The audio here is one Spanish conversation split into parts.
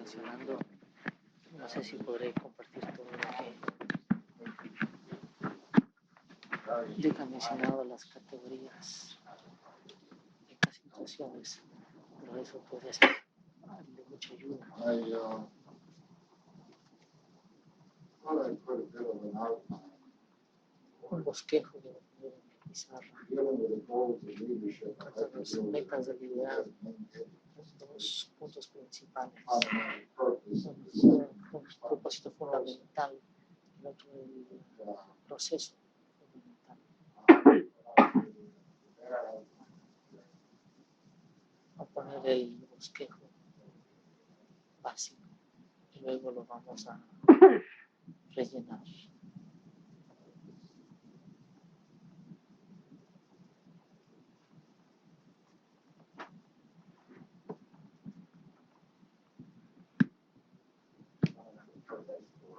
mencionando, no sé si podré compartir todo lo que Dick ha mencionado, las categorías en las situaciones, pero eso podría ser de mucha ayuda. Un bosquejo de pizarra en cuanto a las metas de liderazgo, dos puntos principales, un propósito fundamental, el otro el proceso fundamental. A poner el bosquejo básico y luego lo vamos a rellenar.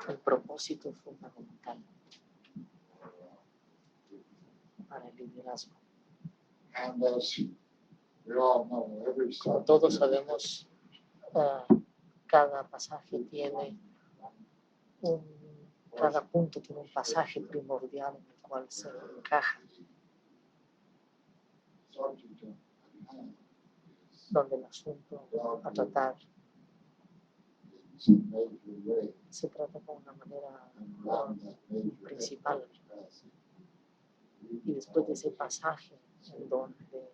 El propósito fundamental para el liderazgo. Como todos sabemos, cada pasaje tiene cada punto tiene un pasaje primordial en el cual se encaja, donde el asunto a tratar se trata con una manera principal. Y después de ese pasaje, en donde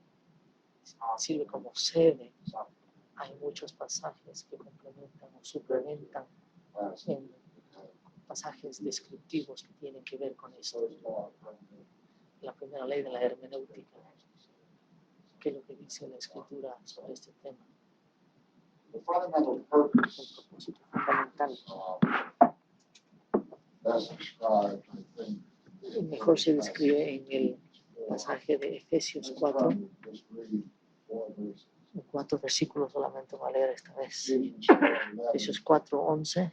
sirve como sede, hay muchos pasajes que complementan o suplementan en pasajes descriptivos que tienen que ver con esto. La primera ley de la hermenéutica, que es lo que dice la escritura sobre este tema. El propósito fundamental mejor se describe en el pasaje de Efesios 4. 4 versículos solamente voy a leer esta vez. Efesios 4, 11.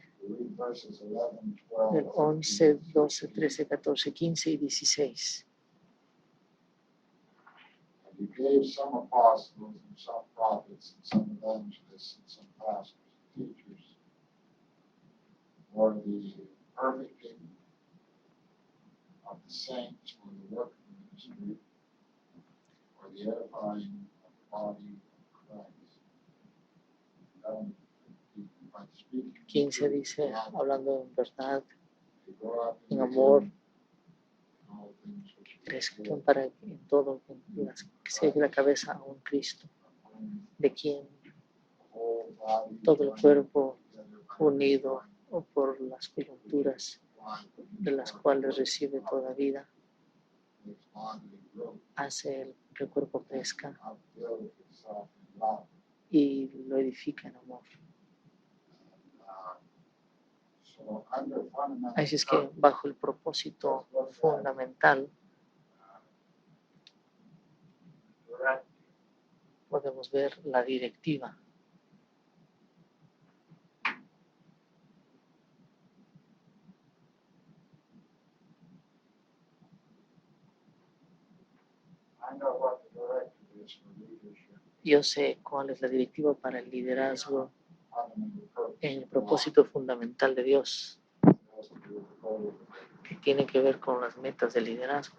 Del 11, 12, 13, 14, 15 y 16. You gave some apostles and some prophets and some evangelists and some pastors and teachers for the perfecting of the saints, for the work of the ministry, for the edifying of the body of Christ. 15 dice, hablando en verdad, en amor, crezcan para en todo que se llegue la cabeza a un Cristo, de quien todo el cuerpo unido o por las coyunturas de las cuales recibe toda vida, hace que el cuerpo crezca y lo edifica en amor. Así es que bajo el propósito fundamental podemos ver la directiva. Yo sé cuál es la directiva para el liderazgo en el propósito fundamental de Dios, que tiene que ver con las metas del liderazgo.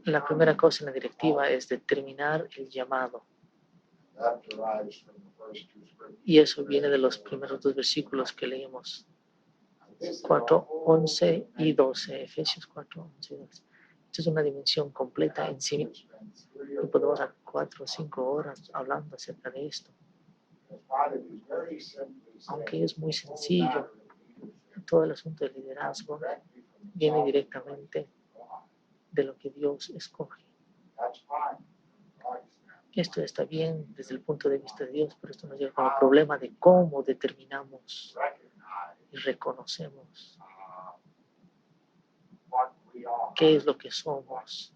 La primera cosa en la directiva es determinar el llamado. Y eso viene de los primeros dos versículos que leímos. 4, 11 y 12. Efesios 4, 11 y 12. Esto es una dimensión completa en sí. Y podemos dar 4 o 5 horas hablando acerca de esto. Aunque es muy sencillo, todo el asunto del liderazgo viene directamente de lo que Dios escoge. Esto está bien desde el punto de vista de Dios, pero esto nos lleva al problema de cómo determinamos y reconocemos qué es lo que somos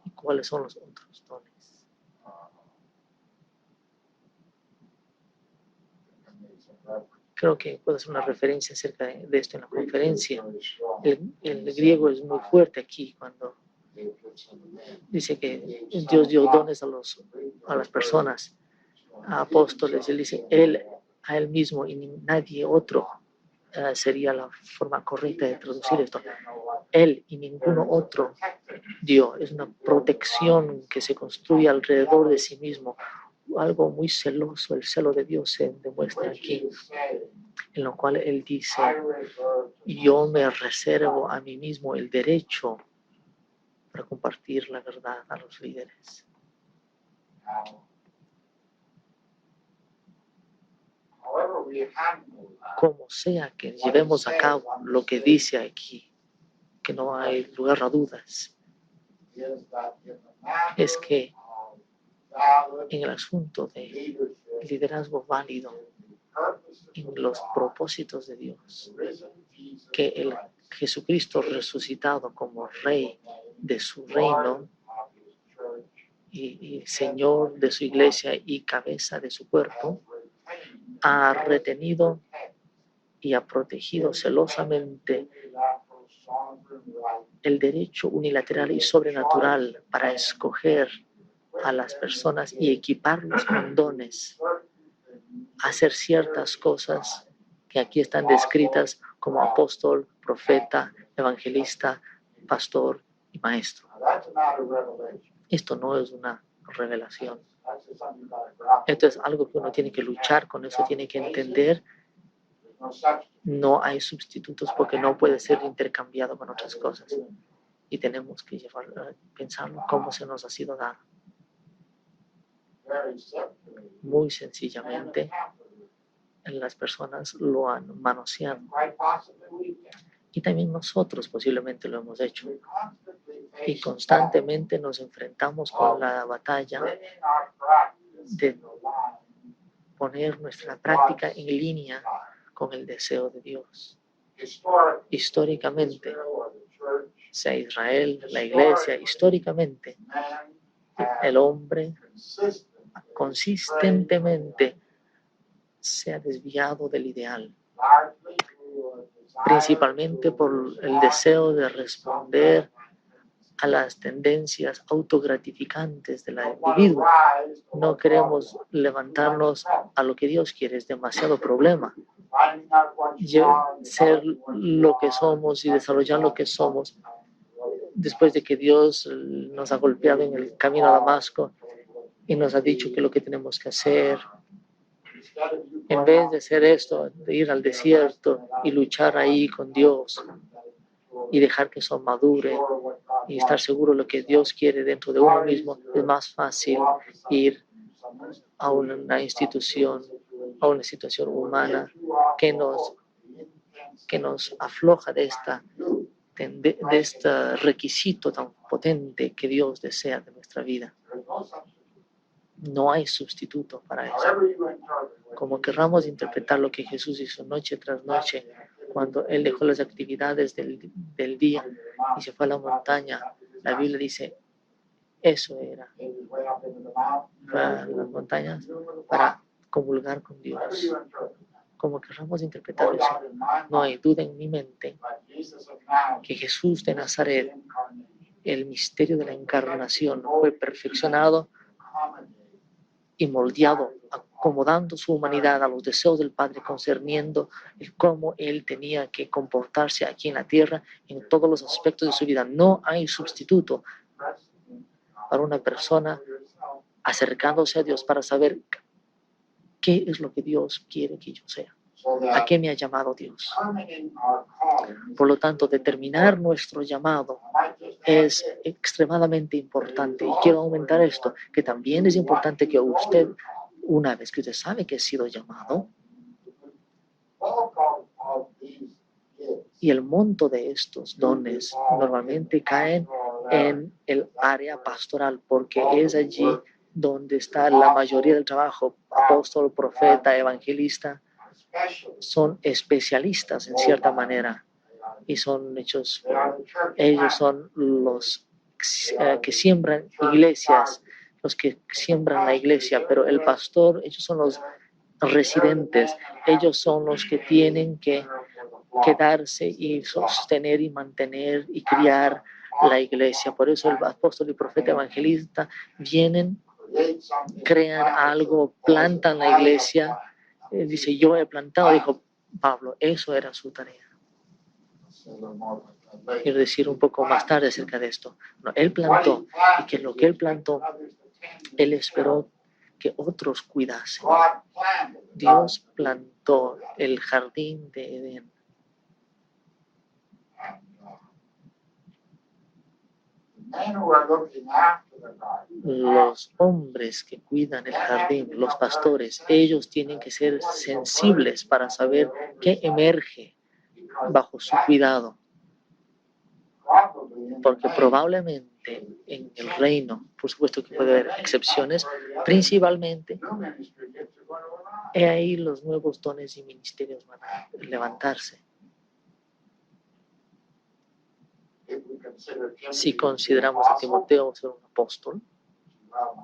y cuáles son los otros dones. Creo que puedo hacer una referencia acerca de esto en la conferencia. El griego es muy fuerte aquí cuando Dice que Dios dio dones a las personas, a apóstoles. Él dice, Él a Él mismo y nadie otro. Sería la forma correcta de traducir esto. Él y ninguno otro dio. Es una protección que se construye alrededor de sí mismo. Algo muy celoso. El celo de Dios se demuestra aquí, en lo cual Él dice, yo me reservo a mí mismo el derecho para compartir la verdad a los líderes. Como sea que llevemos a cabo lo que dice aquí, que no hay lugar a dudas, es que en el asunto de liderazgo válido, en los propósitos de Dios, que el Jesucristo resucitado como Rey de su reino y Señor de su iglesia y cabeza de su cuerpo, ha retenido y ha protegido celosamente el derecho unilateral y sobrenatural para escoger a las personas y equiparlos con dones, hacer ciertas cosas que aquí están descritas como apóstol, profeta, evangelista, pastor y maestro. Esto no es una revelación. Esto es algo que uno tiene que luchar con, eso tiene que entender. No hay sustitutos porque no puede ser intercambiado con otras cosas. Y tenemos que pensarlo cómo se nos ha sido dado. Muy sencillamente, las personas lo han manoseado. Y también nosotros posiblemente lo hemos hecho. Y constantemente nos enfrentamos con la batalla de poner nuestra práctica en línea con el deseo de Dios. Históricamente, sea Israel, la iglesia, históricamente, el hombre consistentemente se ha desviado del ideal, principalmente por el deseo de responder a las tendencias autogratificantes del individuo. No queremos levantarnos a lo que Dios quiere, es demasiado problema. Ser lo que somos y desarrollar lo que somos después de que Dios nos ha golpeado en el camino a Damasco y nos ha dicho que lo que tenemos que hacer, en vez de hacer esto, de ir al desierto y luchar ahí con Dios y dejar que eso madure y estar seguro de lo que Dios quiere dentro de uno mismo, es más fácil ir a una institución, a una situación humana que nos afloja de este requisito tan potente que Dios desea de nuestra vida. No hay sustituto para eso. Como querramos interpretar lo que Jesús hizo noche tras noche, cuando Él dejó las actividades del día y se fue a la montaña, la Biblia dice, eso era, fue a las montañas para comulgar con Dios. Como querramos interpretar eso, no hay duda en mi mente que Jesús de Nazaret, el misterio de la encarnación, fue perfeccionado y moldeado, acomodando su humanidad a los deseos del Padre, concerniendo el cómo Él tenía que comportarse aquí en la tierra en todos los aspectos de su vida. No hay sustituto para una persona acercándose a Dios para saber qué es lo que Dios quiere que yo sea. ¿A qué me ha llamado Dios? Por lo tanto, determinar nuestro llamado es extremadamente importante. Y quiero aumentar esto, que también es importante que usted, una vez que usted sabe que ha sido llamado, y el monto de estos dones normalmente caen en el área pastoral, porque es allí donde está la mayoría del trabajo. Apóstol, profeta, evangelista, son especialistas en cierta manera y ellos son los que siembran iglesias, los que siembran la iglesia, pero el pastor, ellos son los residentes, ellos son los que tienen que quedarse y sostener y mantener y criar la iglesia. Por eso el apóstol y profeta evangelista vienen, crean algo, plantan la iglesia. Dice, yo he plantado, dijo Pablo, eso era su tarea. Quiero decir un poco más tarde acerca de esto. No, él plantó, y que lo que él plantó, él esperó que otros cuidasen. Dios plantó el jardín de Edén. Los hombres que cuidan el jardín, los pastores, ellos tienen que ser sensibles para saber qué emerge bajo su cuidado. Porque probablemente en el reino, por supuesto que puede haber excepciones, principalmente ahí los nuevos dones y ministerios van a levantarse. Si consideramos a Timoteo ser un apóstol,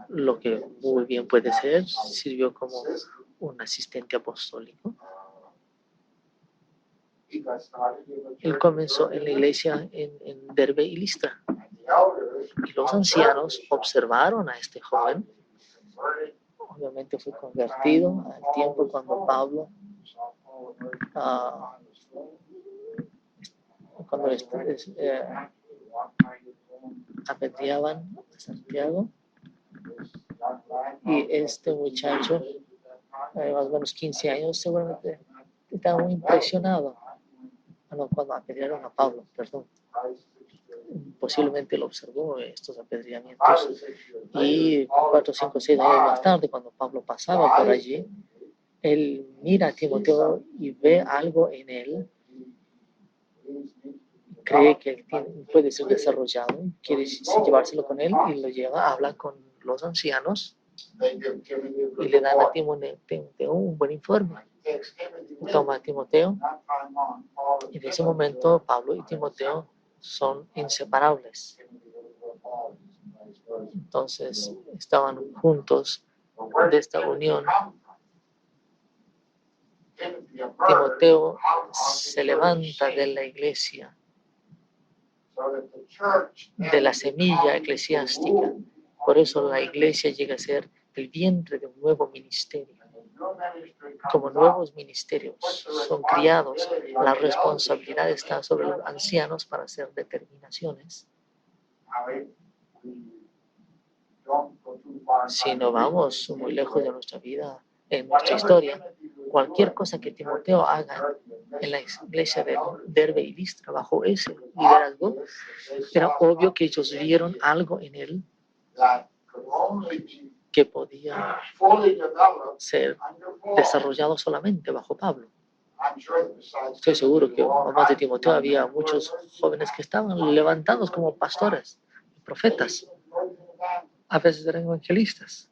lo que muy bien puede ser, sirvió como un asistente apostólico. Él comenzó en la iglesia en Derbe y Listra. Y los ancianos observaron a este joven. Obviamente fue convertido al tiempo cuando Pablo, cuando apedreaban a Santiago. Y este muchacho, más o menos 15 años, seguramente estaba muy impresionado. Cuando apedrearon a Pablo, perdón. Posiblemente lo observó estos apedreamientos. Y 4, 5, 6 años más tarde, cuando Pablo pasaba por allí, él mira a Timoteo y ve algo en él. Cree que él puede ser desarrollado, quiere llevárselo con él y lo lleva, habla con los ancianos y le dan a Timoteo un buen informe. Toma a Timoteo y en ese momento Pablo y Timoteo son inseparables. Entonces estaban juntos de esta unión. Timoteo se levanta de la iglesia, de la semilla eclesiástica. Por eso la iglesia llega a ser el vientre de un nuevo ministerio. Como nuevos ministerios son criados, la responsabilidad está sobre los ancianos para hacer determinaciones. Si no vamos muy lejos de nuestra vida, en nuestra historia, cualquier cosa que Timoteo haga en la iglesia de Derbe y Listra bajo ese liderazgo, era obvio que ellos vieron algo en él que podía ser desarrollado solamente bajo Pablo. Estoy seguro que además de Timoteo había muchos jóvenes que estaban levantados como pastores, profetas, a veces eran evangelistas.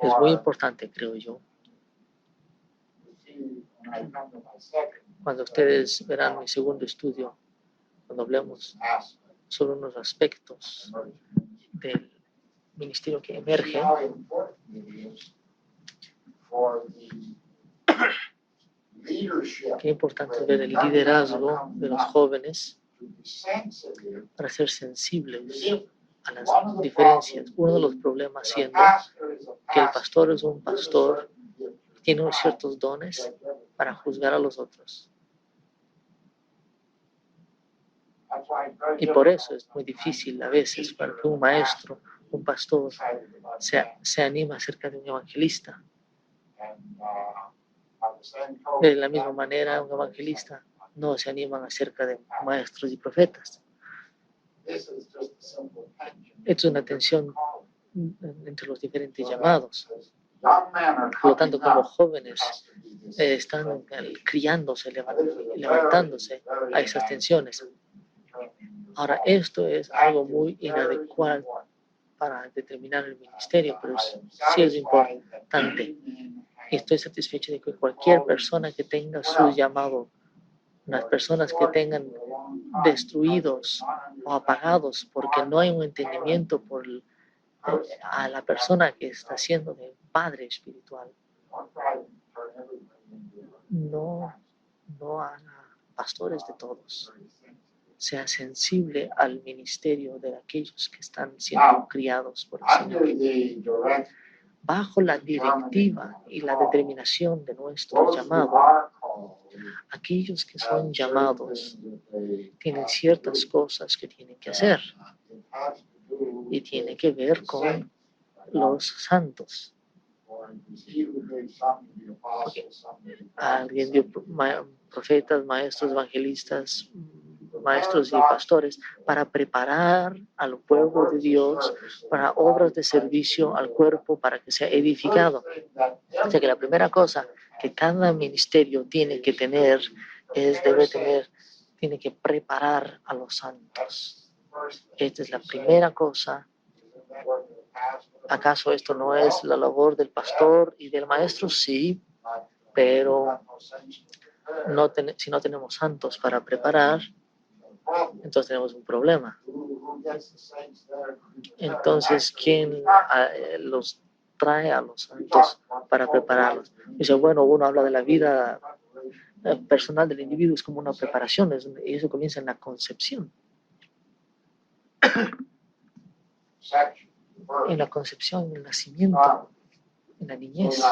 Es muy importante, creo yo, cuando ustedes verán mi segundo estudio, cuando hablemos sobre unos aspectos del ministerio que emerge, qué importante es ver el liderazgo de los jóvenes para ser sensibles a las diferencias. Uno de los problemas siendo que el pastor es un pastor, tiene ciertos dones para juzgar a los otros. Y por eso es muy difícil a veces para que un maestro, un pastor, se anima acerca de un evangelista. De la misma manera, un evangelista no se anima acerca de maestros y profetas. Es una tensión entre los diferentes llamados. Por lo tanto, como jóvenes están criándose, levantándose a esas tensiones. Ahora, esto es algo muy inadecuado para determinar el ministerio, pero sí es importante. Y estoy satisfecho de que cualquier persona que tenga su llamado, las personas que tengan destruidos o apagados porque no hay un entendimiento a la persona que está siendo de padre espiritual, no haga pastores de todos. Sea sensible al ministerio de aquellos que están siendo criados por el Señor. Bajo la directiva y la determinación de nuestro llamado, aquellos que son llamados tienen ciertas cosas que tienen que hacer y tiene que ver con los santos. Alguien dio profetas, maestros, evangelistas, maestros y pastores para preparar al pueblo de Dios para obras de servicio al cuerpo para que sea edificado. O sea que la primera cosa que cada ministerio tiene que tener tiene que preparar a los santos. Esta es la primera cosa. ¿Acaso esto no es la labor del pastor y del maestro? Sí, pero si no tenemos santos para preparar, entonces tenemos un problema. Entonces, ¿quién los trae a los santos para prepararlos? Dice, bueno, uno habla de la vida personal del individuo, es como una preparación, y eso comienza en la concepción. En la concepción, en el nacimiento, en la niñez.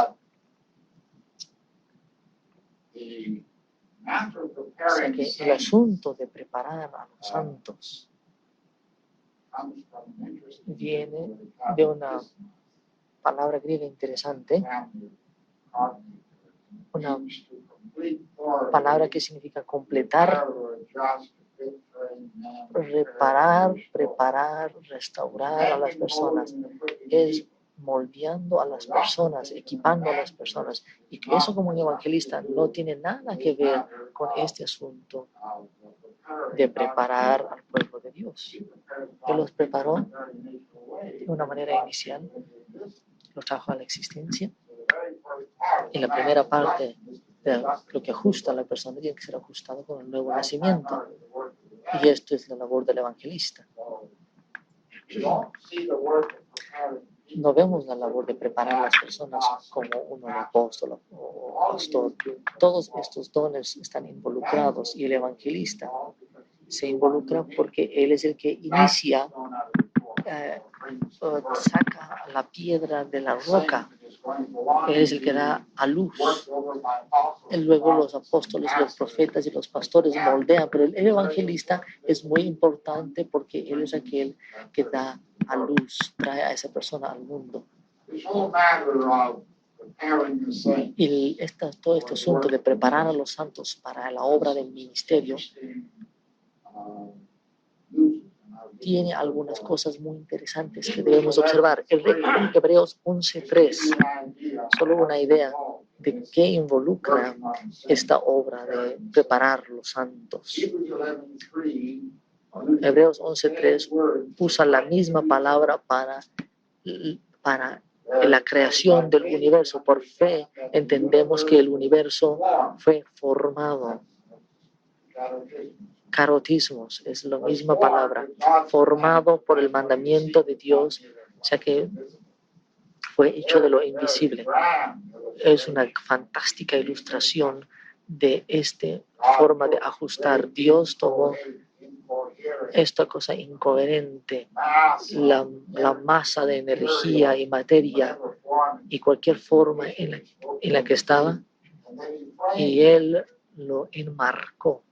O sea que el asunto de preparar a los santos viene de una palabra griega interesante, una palabra que significa completar, reparar, preparar, restaurar a las personas. Es moldeando a las personas, equipando a las personas. Y que eso como un evangelista no tiene nada que ver con este asunto de preparar al pueblo de Dios. Él los preparó de una manera inicial, los trajo a la existencia. Y la primera parte de lo que ajusta a la persona tiene que ser ajustado con el nuevo nacimiento. Y esto es la labor del evangelista. No vemos la labor de preparar a las personas como un apóstol o pastor. Todos estos dones están involucrados y el evangelista se involucra porque él es el que inicia, saca la piedra de la roca. Él es el que da a luz. Luego los apóstoles, los profetas y los pastores moldean, pero el evangelista es muy importante porque él es aquel que da a luz, trae a esa persona al mundo. Y todo este asunto de preparar a los santos para la obra del ministerio tiene algunas cosas muy interesantes que debemos observar. Hebreos 11:3, solo una idea de qué involucra esta obra de preparar los santos. Hebreos 11:3 usa la misma palabra para la creación del universo. Por fe entendemos que el universo fue formado. Carotismos es la misma palabra, formado por el mandamiento de Dios, o sea que fue hecho de lo invisible. Es una fantástica ilustración de esta forma de ajustar. Dios tomó esta cosa incoherente, la masa de energía y materia y cualquier forma en la que estaba, y Él lo enmarcó.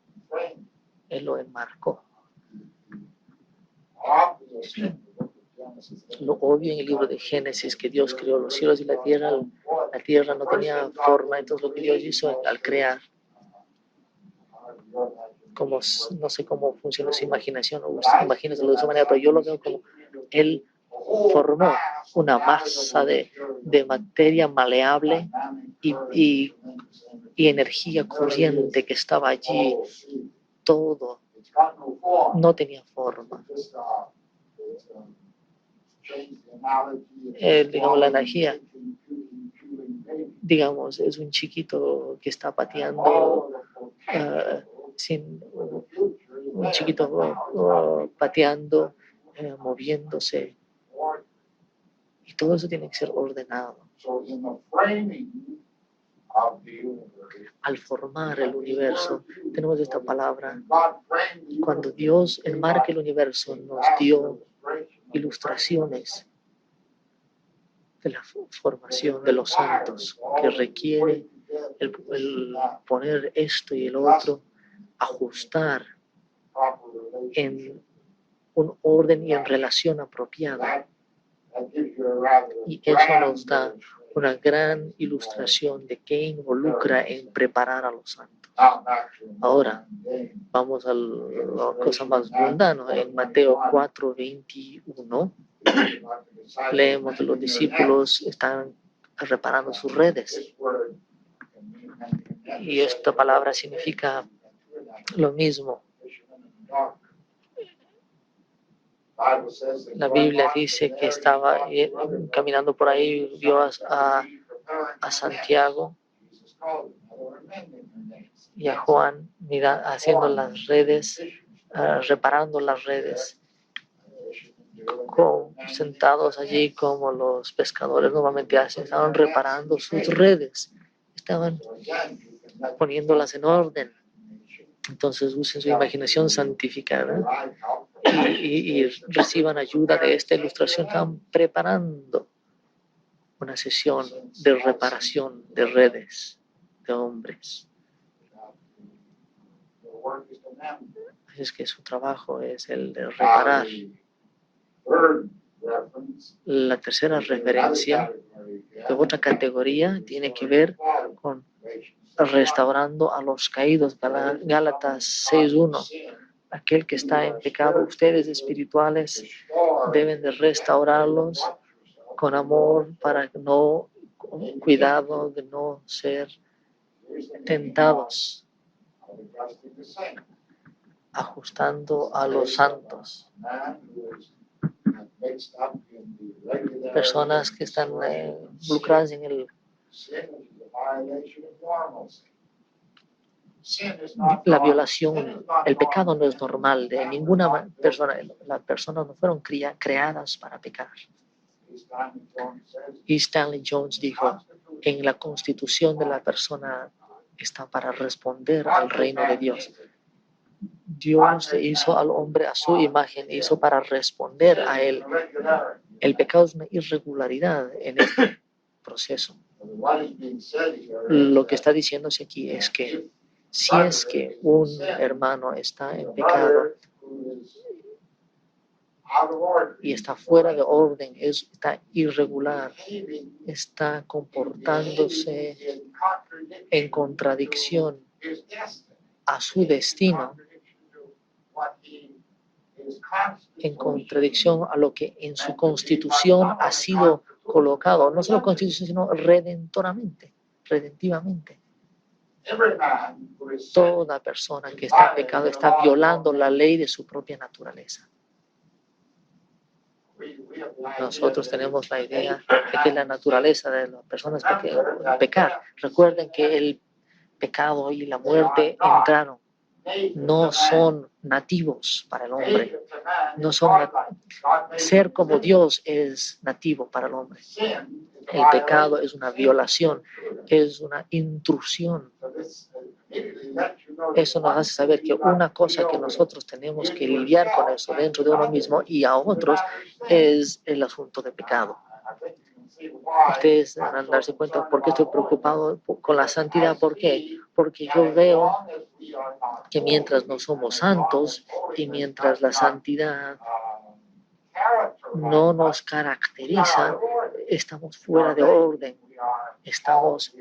Él lo enmarcó. Lo obvio en el libro de Génesis, que Dios creó los cielos y la tierra no tenía forma, entonces lo que Dios hizo al crear, como, no sé cómo funciona su imaginación, o imagínenselo de esa manera, pero yo lo veo como Él formó una masa de materia maleable y energía corriente que estaba allí. Todo no tenía forma. Digamos, la energía, digamos, es un chiquito que está pateando, un chiquito pateando, moviéndose, y todo eso tiene que ser ordenado. of the universe. Al formar el universo, tenemos esta palabra. God framed the Cuando universe Dios enmarca el universo, nos dio ilustraciones de la formación de los santos, que requiere el poner esto y el otro, ajustar en un orden y en relación apropiada. Y eso nos da una gran ilustración de qué involucra en preparar a los santos. Ahora, vamos a la cosa más mundana. En Mateo 4:21, leemos que los discípulos están reparando sus redes. Y esta palabra significa lo mismo. La Biblia dice que estaba caminando por ahí, vio a Santiago y a Juan haciendo las redes, reparando las redes, sentados allí como los pescadores normalmente hacen. Estaban reparando sus redes, estaban poniéndolas en orden. Entonces usen su imaginación santificada y reciban ayuda de esta ilustración. Están preparando una sesión de reparación de redes de hombres. Así es que su trabajo es el de reparar. La tercera referencia de otra categoría tiene que ver con restaurando a los caídos. Gálatas 6:1. Aquel que está en pecado, ustedes espirituales deben de restaurarlos con amor, con cuidado de no ser tentados, ajustando a los santos. Personas que están involucradas en la violación. El pecado no es normal de ninguna persona. Las personas no fueron creadas para pecar. Y Stanley Jones dijo, en la constitución de la persona está para responder al reino de Dios. Dios hizo al hombre a su imagen, hizo para responder a él. El pecado es una irregularidad en este proceso. Lo que está diciéndose aquí es que si es que un hermano está en pecado y está fuera de orden, está irregular, está comportándose en contradicción a su destino, en contradicción a lo que en su constitución ha sido colocado, no solo constitución, sino redentivamente. Toda persona que está en pecado está violando la ley de su propia naturaleza. Nosotros tenemos la idea de que la naturaleza de las personas es pecar. Recuerden que el pecado y la muerte entraron. No son nativos para el hombre. No son ser como Dios es nativo para el hombre. El pecado es una violación, es una intrusión. Eso nos hace saber que una cosa que nosotros tenemos que lidiar con eso dentro de uno mismo y a otros es el asunto de pecado. Ustedes van a darse cuenta por qué estoy preocupado con la santidad. ¿Por qué? Porque yo veo que mientras no somos santos y mientras la santidad no nos caracteriza, estamos fuera de orden, estamos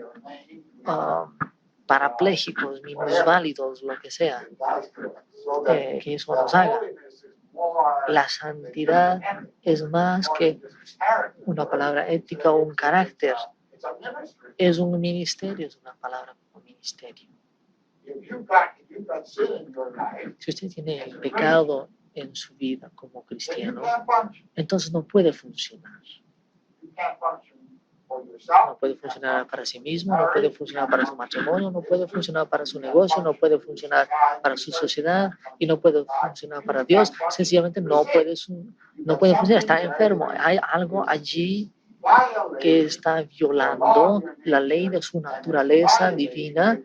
parapléjicos, minusválidos, lo que sea que eso nos haga. La santidad es más que una palabra ética o un carácter, es un ministerio, es una palabra como ministerio. Si usted tiene el pecado en su vida como cristiano, entonces no puede funcionar. No puede funcionar para sí mismo, no puede funcionar para su matrimonio, no puede funcionar para su negocio, no puede funcionar para su sociedad y no puede funcionar para Dios. Sencillamente no puede funcionar, está enfermo. Hay algo allí que está violando la ley de su naturaleza divina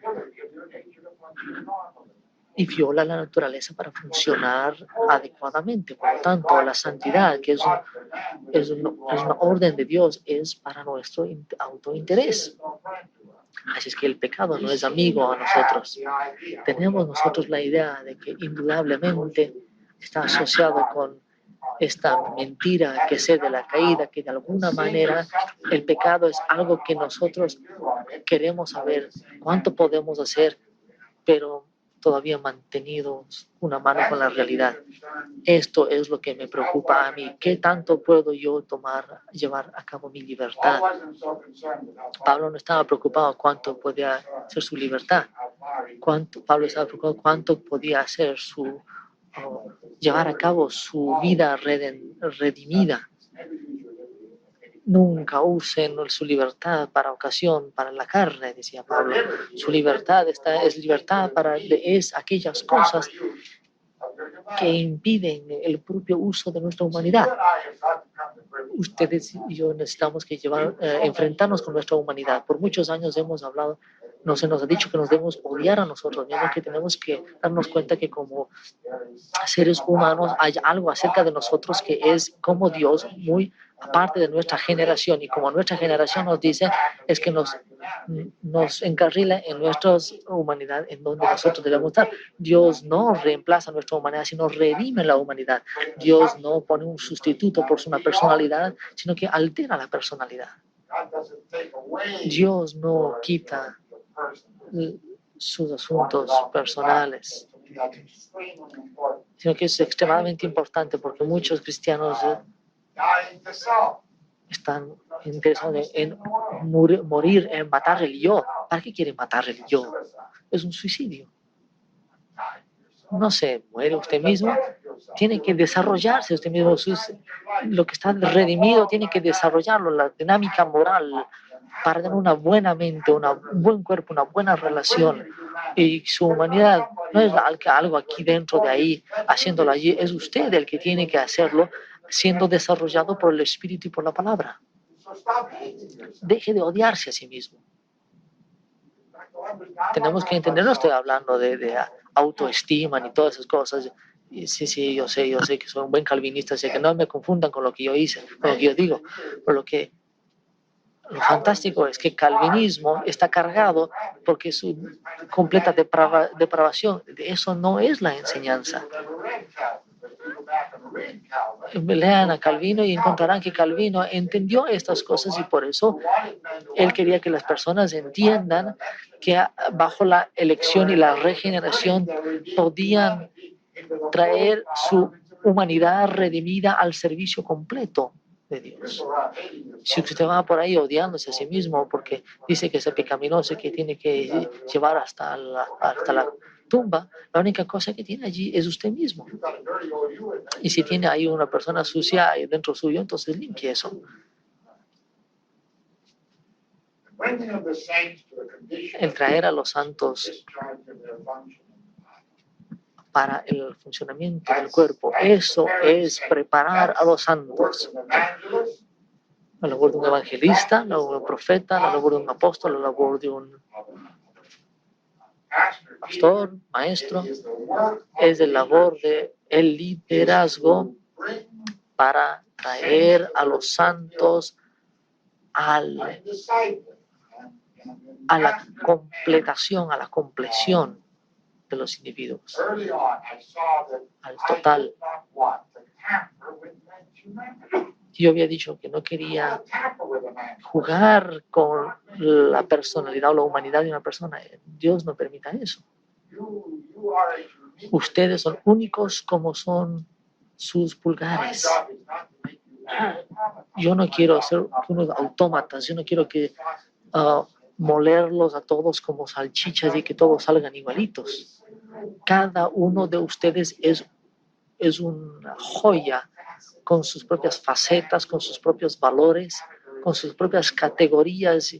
y viola la naturaleza para funcionar adecuadamente. Por lo tanto, la santidad, que es una orden de Dios, es para nuestro autointerés. Así es que el pecado no es amigo a nosotros. Tenemos nosotros la idea de que indudablemente está asociado con esta mentira que sé de la caída, que de alguna manera el pecado es algo que nosotros queremos saber cuánto podemos hacer, pero todavía mantenidos una mano con la realidad. Esto es lo que me preocupa a mí. ¿Qué tanto puedo yo llevar a cabo mi libertad? Pablo no estaba preocupado cuánto podía ser su libertad. Pablo estaba preocupado cuánto podía ser llevar a cabo su vida redimida. Nunca usen su libertad para ocasión, para la carne, decía Pablo. Su libertad es libertad es aquellas cosas que impiden el propio uso de nuestra humanidad. Ustedes y yo necesitamos que enfrentarnos con nuestra humanidad. Por muchos años hemos hablado, no se nos ha dicho que nos debemos odiar a nosotros mismos, que tenemos que darnos cuenta que como seres humanos hay algo acerca de nosotros que es como Dios, muy aparte de nuestra generación, y como nuestra generación nos dice, es que nos encarrila en nuestra humanidad en donde nosotros debemos estar. Dios no reemplaza nuestra humanidad, sino redime la humanidad. Dios no pone un sustituto por una personalidad, sino que altera la personalidad. Dios no quita sus asuntos personales, sino que es extremadamente importante porque muchos cristianos están interesados en morir, en matar el yo. ¿Para qué quieren matar el yo? Es un suicidio. No se muere usted mismo, tiene que desarrollarse usted mismo. Lo que está redimido tiene que desarrollarlo, la dinámica moral, para tener una buena mente, un buen cuerpo, una buena relación. Y su humanidad no es algo aquí dentro de ahí, haciéndolo allí, es usted el que tiene que hacerlo, siendo desarrollado por el Espíritu y por la palabra. Deje de odiarse a sí mismo. Tenemos que entender, no estoy hablando de autoestima ni todas esas cosas. Sí, yo sé que soy un buen calvinista, sé que no me confundan con lo que yo hice, con lo que yo digo, por lo fantástico es que calvinismo está cargado porque su completa depravación, eso no es la enseñanza. Lean a Calvino y encontrarán que Calvino entendió estas cosas y por eso él quería que las personas entiendan que bajo la elección y la regeneración podían traer su humanidad redimida al servicio completo de Dios. Si usted va por ahí odiándose a sí mismo porque dice que es pecaminoso y que tiene que llevar hasta la tumba, la única cosa que tiene allí es usted mismo. Y si tiene ahí una persona sucia dentro suyo, entonces limpie eso. El traer a los santos para el funcionamiento del cuerpo, eso es preparar a los santos. La labor de un evangelista, la labor de un profeta, la labor de un apóstol, la labor de un pastor, maestro, es la labor del liderazgo para traer a los santos a la completación, a la compleción de los individuos, al total. Yo había dicho que no quería jugar con la personalidad o la humanidad de una persona. Dios no permita eso. Ustedes son únicos como son sus pulgares. Yo no quiero ser unos autómatas, yo no quiero que molerlos a todos como salchichas y que todos salgan igualitos. Cada uno de ustedes es una joya con sus propias facetas, con sus propios valores, con sus propias categorías.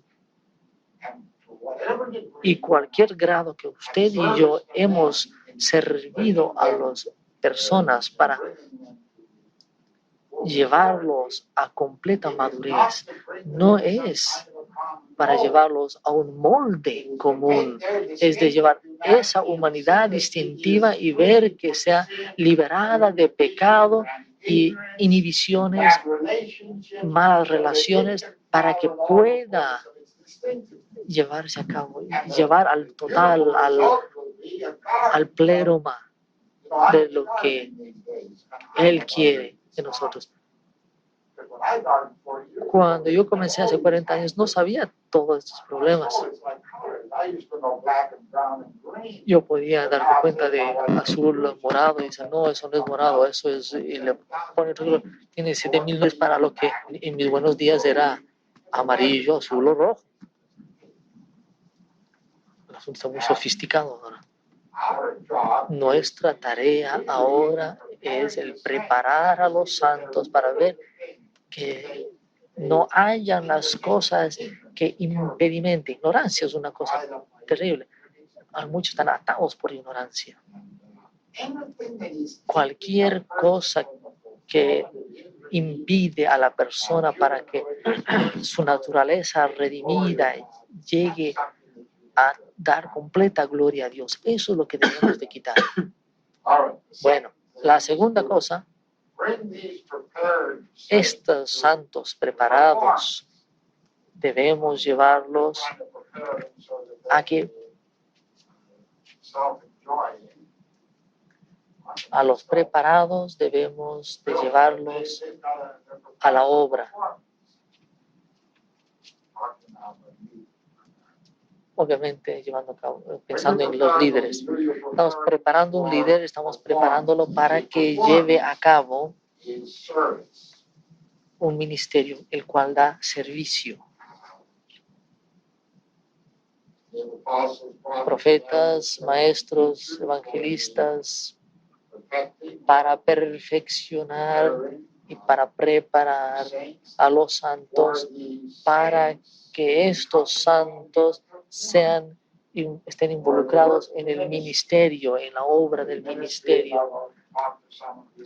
Y cualquier grado que usted y yo hemos servido a las personas para llevarlos a completa madurez, no es para llevarlos a un molde común, es de llevar esa humanidad distintiva y ver que sea liberada de pecado y inhibiciones, malas relaciones, para que pueda llevarse a cabo, llevar al total, al pleroma de lo que Él quiere de nosotros. Cuando yo comencé hace 40 años no sabía todos estos problemas. Yo podía darme cuenta de azul, morado, y decir, no, eso no es morado, eso es, y le pone todo, tiene 7,000 dólares para lo que en mis buenos días era amarillo, azul o rojo. El asunto está muy sofisticado ahora. Nuestra tarea ahora es el preparar a los santos para ver que no hayan las cosas que impedimenten. Ignorancia es una cosa terrible. Muchos están atados por ignorancia. Cualquier cosa que impide a la persona para que su naturaleza redimida llegue a dar completa gloria a Dios. Eso es lo que debemos de quitar. Bueno, la segunda cosa, estos santos preparados debemos llevarlos a los preparados debemos de llevarlos a la obra. Obviamente llevando a cabo, pensando en los líderes. Estamos preparando un líder, estamos preparándolo para que lleve a cabo un ministerio, el cual da servicio. Profetas, maestros, evangelistas, para perfeccionar y para preparar a los santos para que estos santos estén involucrados en el ministerio, en la obra del ministerio.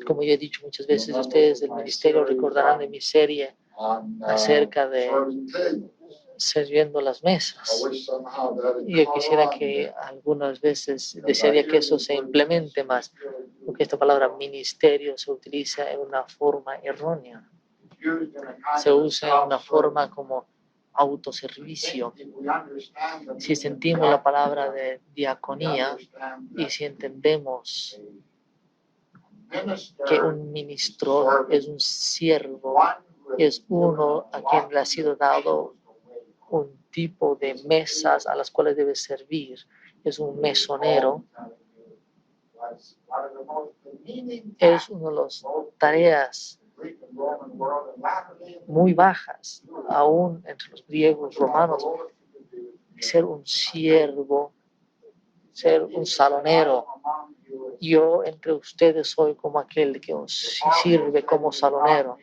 Como ya he dicho muchas veces, ustedes del ministerio recordarán de mi serie acerca de sirviendo las mesas. Y yo quisiera que algunas veces desearía que eso se implemente más, porque esta palabra ministerio se utiliza en una forma errónea. Se usa en una forma como autoservicio. Si sentimos la palabra de diaconía y si entendemos que un ministro es un siervo, es uno a quien le ha sido dado un tipo de mesas a las cuales debe servir, es un mesonero, es una de las tareas muy bajas, aún entre los griegos, romanos, ser un siervo, ser un salonero. Yo entre ustedes soy como aquel que os sirve como salonero.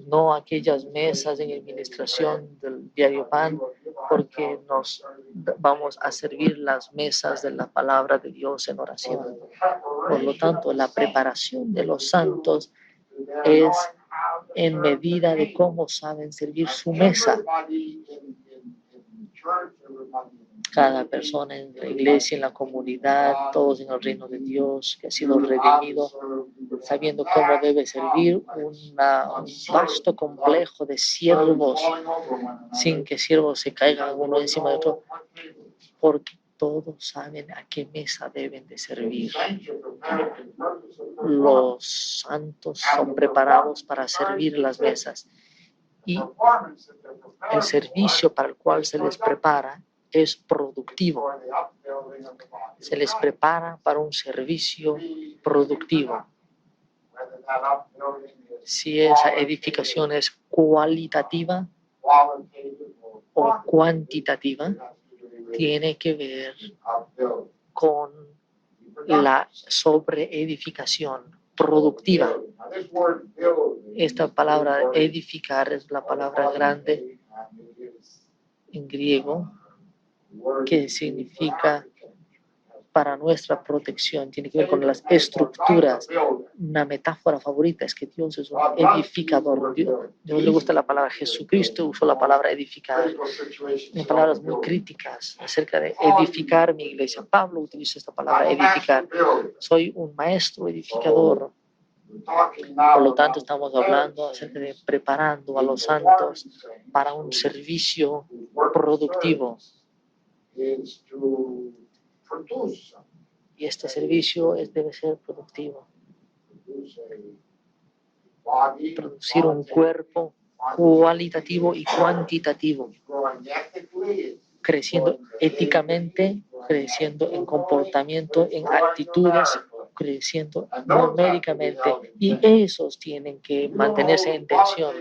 No aquellas mesas en administración del diario Pan, porque nos vamos a servir las mesas de la palabra de Dios en oración. Por lo tanto, la preparación de los santos es en medida de cómo saben servir su mesa. Cada persona en la iglesia, en la comunidad, todos en el reino de Dios, que ha sido redimido, sabiendo cómo debe servir un vasto complejo de siervos, sin que siervos se caigan uno encima de otro, porque todos saben a qué mesa deben de servir. Los santos son preparados para servir las mesas, y el servicio para el cual se les prepara es productivo. Se les prepara para un servicio productivo. Si esa edificación es cualitativa o cuantitativa, tiene que ver con la sobreedificación productiva. Esta palabra edificar es la palabra grande en griego que significa para nuestra protección, tiene que ver con las estructuras. Una metáfora favorita es que Dios es un edificador. Dios le gusta la palabra. Jesucristo usó la palabra edificar. En palabras muy críticas acerca de edificar mi iglesia. Pablo utiliza esta palabra edificar. Soy un maestro edificador. Por lo tanto, estamos hablando acerca de preparando a los santos para un servicio productivo. Y este servicio debe ser productivo. Producir un cuerpo cualitativo y cuantitativo, creciendo éticamente, creciendo en comportamiento, en actitudes, creciendo numéricamente, y esos tienen que mantenerse en tensión.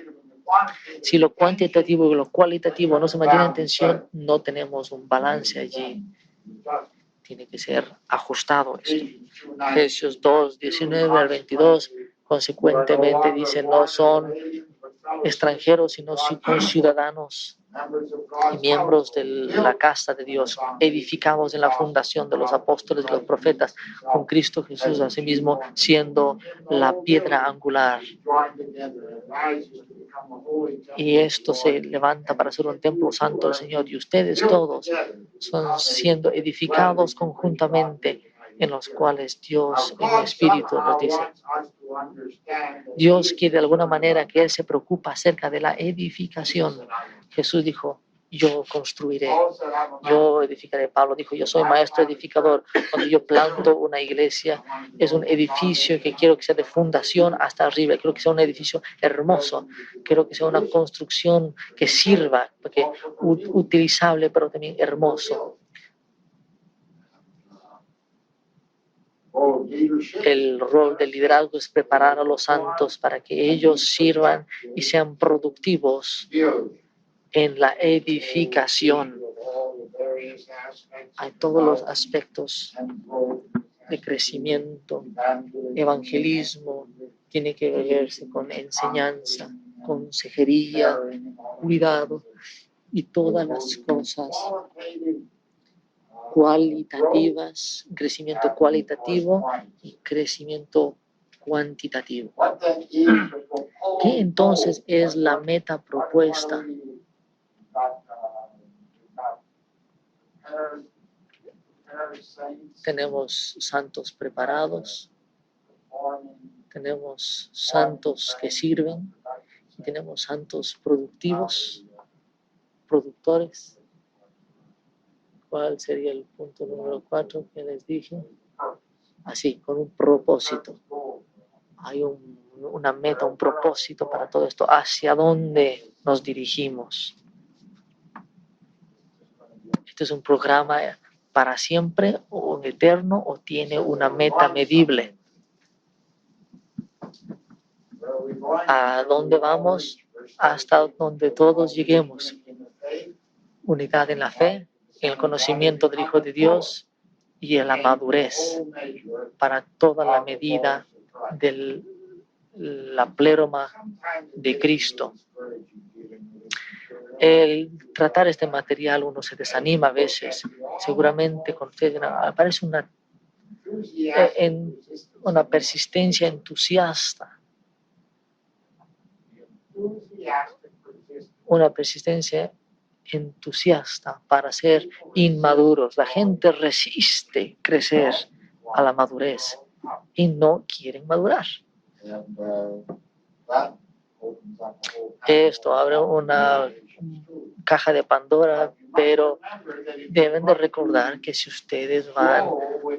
Si lo cuantitativo y lo cualitativo no se mantienen en tensión, no tenemos un balance allí. Tiene que ser ajustado esto. Efesios 2, 19 al 22, consecuentemente dice, no son extranjeros, sino ciudadanos y miembros de la casa de Dios, edificados en la fundación de los apóstoles y los profetas, con Cristo Jesús asimismo siendo la piedra angular. Y esto se levanta para ser un templo santo del Señor, y ustedes todos son siendo edificados conjuntamente, en los cuales Dios en el Espíritu nos dice. Dios quiere de alguna manera que Él se preocupa acerca de la edificación. Jesús dijo, yo construiré, yo edificaré. Pablo dijo, yo soy maestro edificador. Cuando yo planto una iglesia, es un edificio que quiero que sea de fundación hasta arriba. Quiero que sea un edificio hermoso. Quiero que sea una construcción que sirva, porque utilizable, pero también hermoso. El rol del liderazgo es preparar a los santos para que ellos sirvan y sean productivos en la edificación. Hay todos los aspectos de crecimiento, evangelismo, tiene que verse con enseñanza, consejería, cuidado y todas las cosas cualitativas, crecimiento cualitativo y crecimiento cuantitativo. ¿Qué entonces es la meta propuesta? Tenemos santos preparados, tenemos santos que sirven, y tenemos santos productivos, productores. ¿Cuál sería el punto número 4 que les dije? Así, con un propósito. Hay una meta, un propósito para todo esto. ¿Hacia dónde nos dirigimos? ¿Este es un programa para siempre o eterno o tiene una meta medible? ¿A dónde vamos? Hasta donde todos lleguemos. Unidad en la fe, en el conocimiento del Hijo de Dios y en la madurez para toda la medida de la pleroma de Cristo. El tratar este material uno se desanima a veces, seguramente con ustedes aparece una persistencia entusiasta, una persistencia entusiasta para ser inmaduros. La gente resiste crecer a la madurez y no quieren madurar. Esto abre una caja de Pandora, pero deben de recordar que si ustedes van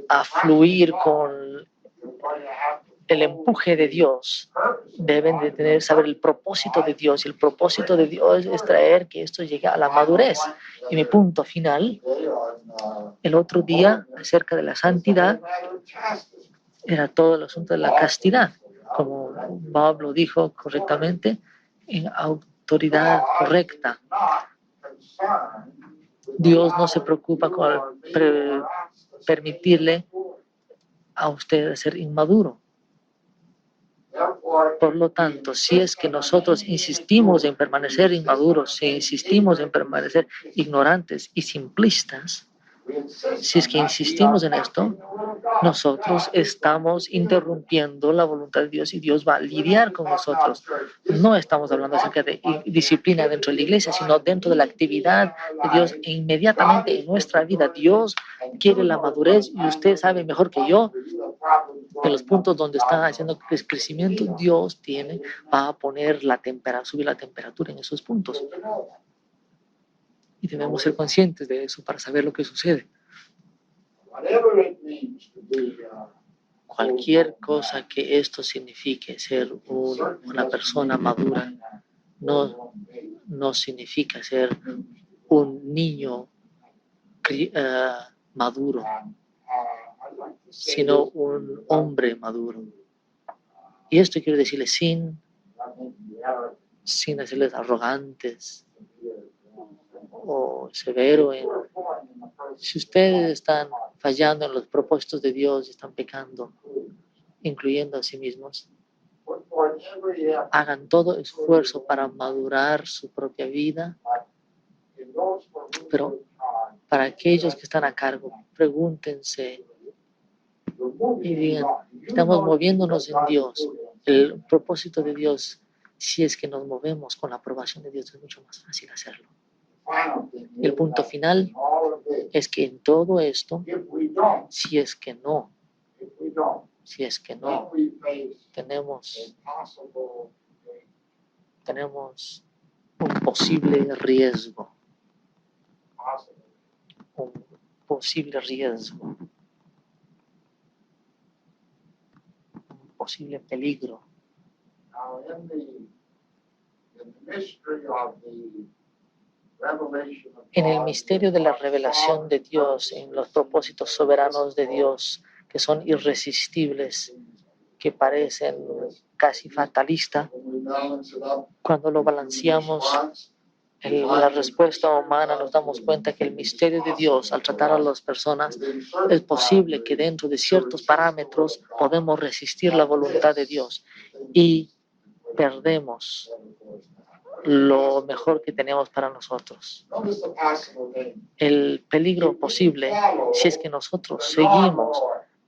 a fluir con el empuje de Dios, deben de saber el propósito de Dios, y el propósito de Dios es traer que esto llegue a la madurez. Y mi punto final, el otro día, acerca de la santidad, era todo el asunto de la castidad, como Pablo dijo correctamente, en autoridad correcta. Dios no se preocupa con permitirle a usted ser inmaduro. Por lo tanto, si es que nosotros insistimos en permanecer inmaduros, si insistimos en permanecer ignorantes y simplistas, Si es que insistimos en esto, nosotros estamos interrumpiendo la voluntad de Dios y Dios va a lidiar con nosotros. No estamos hablando acerca de disciplina dentro de la iglesia, sino dentro de la actividad de Dios e inmediatamente en nuestra vida. Dios quiere la madurez y usted sabe mejor que yo de los puntos donde está haciendo crecimiento. Dios va a poner subir la temperatura en esos puntos. Y debemos ser conscientes de eso para saber lo que sucede. Cualquier cosa que esto signifique, ser una persona madura, no significa ser un niño maduro, sino un hombre maduro. Y esto quiero decirles sin hacerles arrogantes o severo. Si ustedes están fallando en los propósitos de Dios, están pecando, incluyendo a sí mismos, hagan todo esfuerzo para madurar su propia vida. Pero para aquellos que están a cargo, pregúntense y digan, estamos moviéndonos en Dios. El propósito de Dios, si es que nos movemos con la aprobación de Dios, es mucho más fácil hacerlo. El punto final es que en todo esto, si es que no, tenemos un posible riesgo. Un posible peligro. En el misterio de la revelación de Dios, en los propósitos soberanos de Dios, que son irresistibles, que parecen casi fatalistas, cuando lo balanceamos en la respuesta humana, nos damos cuenta que el misterio de Dios, al tratar a las personas, es posible que dentro de ciertos parámetros podemos resistir la voluntad de Dios y perdemos lo mejor que tenemos para nosotros. El peligro posible, si es que nosotros seguimos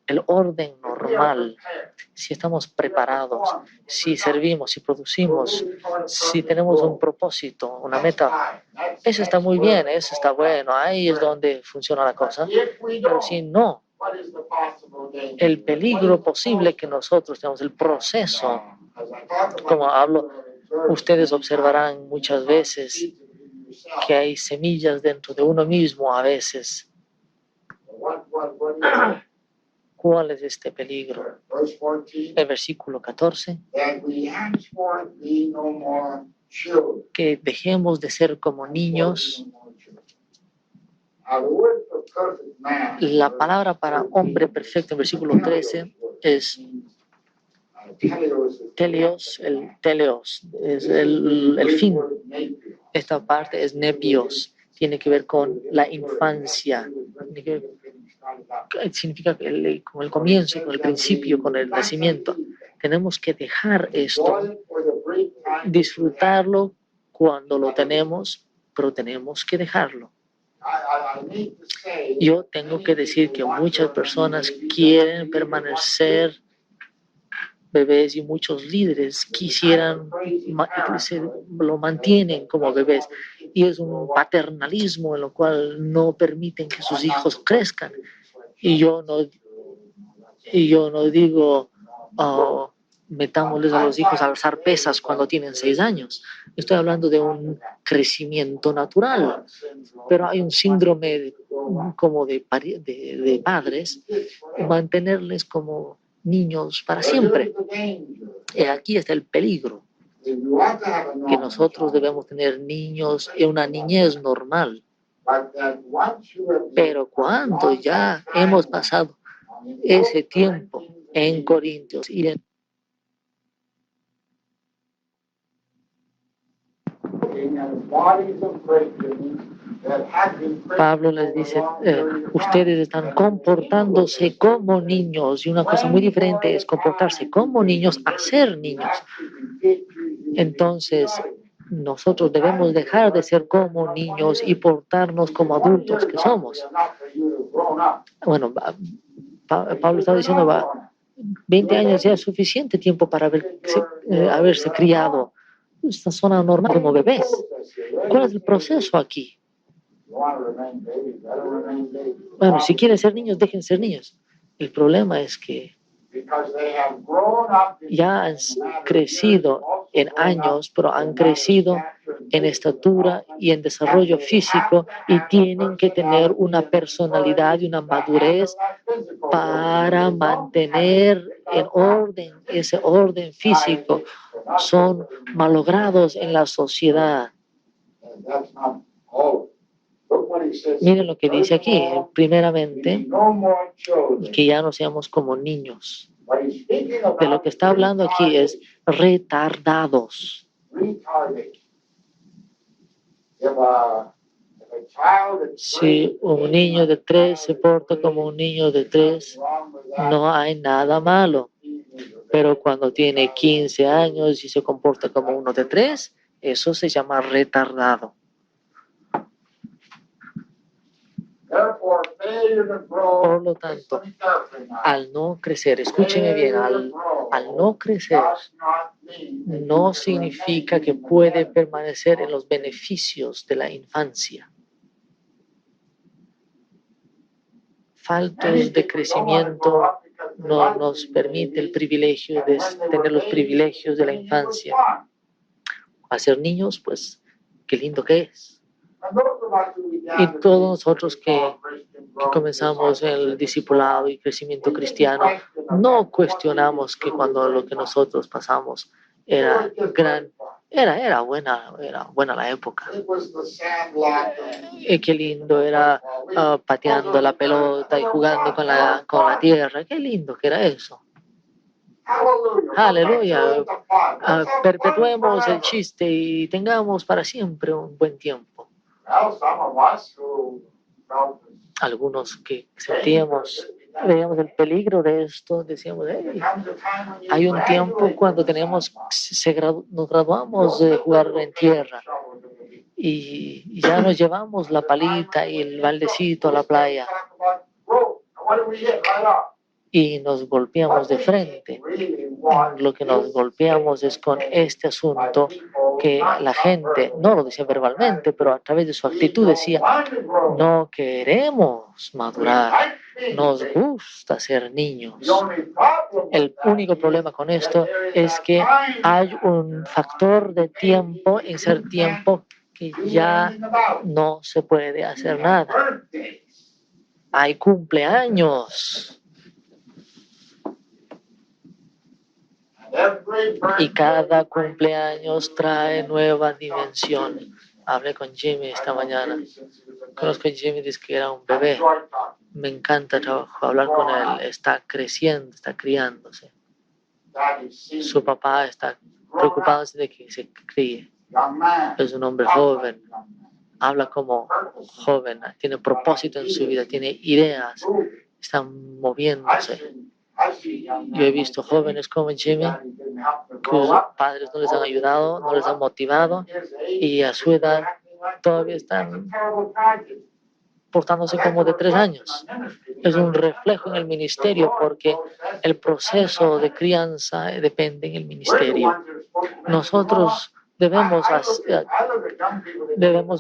el orden normal, si estamos preparados, si servimos, si producimos, si tenemos un propósito, una meta, eso está muy bien, eso está bueno, ahí es donde funciona la cosa. Pero si no, el peligro posible que nosotros tenemos, el proceso, como hablo, ustedes observarán muchas veces que hay semillas dentro de uno mismo a veces. ¿Cuál es este peligro? El versículo 14. Que dejemos de ser como niños. La palabra para hombre perfecto en versículo 13 es teleos. El teleos es el fin. Esta parte es nepios. Tiene que ver con la infancia. Significa con el comienzo, con el principio, con el nacimiento. Tenemos que dejar esto, disfrutarlo cuando lo tenemos, pero tenemos que dejarlo. Yo tengo que decir que muchas personas quieren permanecer bebés y muchos líderes lo mantienen como bebés, y es un paternalismo en lo cual no permiten que sus hijos crezcan. Y yo no digo metámosles a los hijos a alzar pesas cuando tienen 6 años. Estoy hablando de un crecimiento natural, pero hay un síndrome como de padres, mantenerles como niños para siempre. Y aquí está el peligro, que nosotros debemos tener niños en una niñez normal. Pero cuando ya hemos pasado ese tiempo en Corintios y Pablo les dice, ustedes están comportándose como niños, y una cosa muy diferente es comportarse como niños a ser niños. Entonces, nosotros debemos dejar de ser como niños y portarnos como adultos que somos. Bueno, Pablo estaba diciendo, 20 años ya es suficiente tiempo para haberse criado en esta zona normal como bebés. ¿Cuál es el proceso aquí? Bueno, si quieren ser niños, dejen ser niños. El problema es que ya han crecido en años, pero han crecido en estatura y en desarrollo físico y tienen que tener una personalidad y una madurez para mantener en orden ese orden físico. Son malogrados en la sociedad. Miren lo que dice aquí, primeramente, que ya no seamos como niños. De lo que está hablando aquí es retardados. Si un niño de 3 se porta como un niño de 3, no hay nada malo. Pero cuando tiene 15 años y se comporta como uno de 3, eso se llama retardado. Por lo tanto, al no crecer, escúcheme bien, al no crecer, no significa que puede permanecer en los beneficios de la infancia. Faltos de crecimiento no nos permite el privilegio de tener los privilegios de la infancia. Al ser niños, pues, qué lindo que es. Y todos nosotros que comenzamos el discipulado y crecimiento cristiano, no cuestionamos que cuando lo que nosotros pasamos era buena la época. Qué lindo era pateando la pelota y jugando con la tierra. Qué lindo que era eso. Aleluya. Perpetuemos el chiste y tengamos para siempre un buen tiempo. Algunos que veíamos el peligro de esto, decíamos, hey, hay un tiempo cuando nos graduamos de jugar en tierra y ya nos llevamos la palita y el baldecito a la playa y nos golpeamos de frente. Lo que nos golpeamos es con este asunto que la gente no lo decía verbalmente, pero a través de su actitud decía, no queremos madurar, nos gusta ser niños. El único problema con esto es que hay un factor de tiempo en ser tiempo que ya no se puede hacer nada. Hay cumpleaños. Y cada cumpleaños trae nueva dimensión. Hablé con Jimmy esta mañana. Conozco a Jimmy desde que era un bebé. Me encanta hablar con él. Está creciendo, está criándose. Su papá está preocupado de que se críe. Es un hombre joven. Habla como joven. Tiene propósito en su vida. Tiene ideas. Está moviéndose. Yo he visto jóvenes como Jimmy, cuyos padres no les han ayudado, no les han motivado y a su edad todavía están portándose como de 3 años. Es un reflejo en el ministerio porque el proceso de crianza depende en el ministerio. Nosotros debemos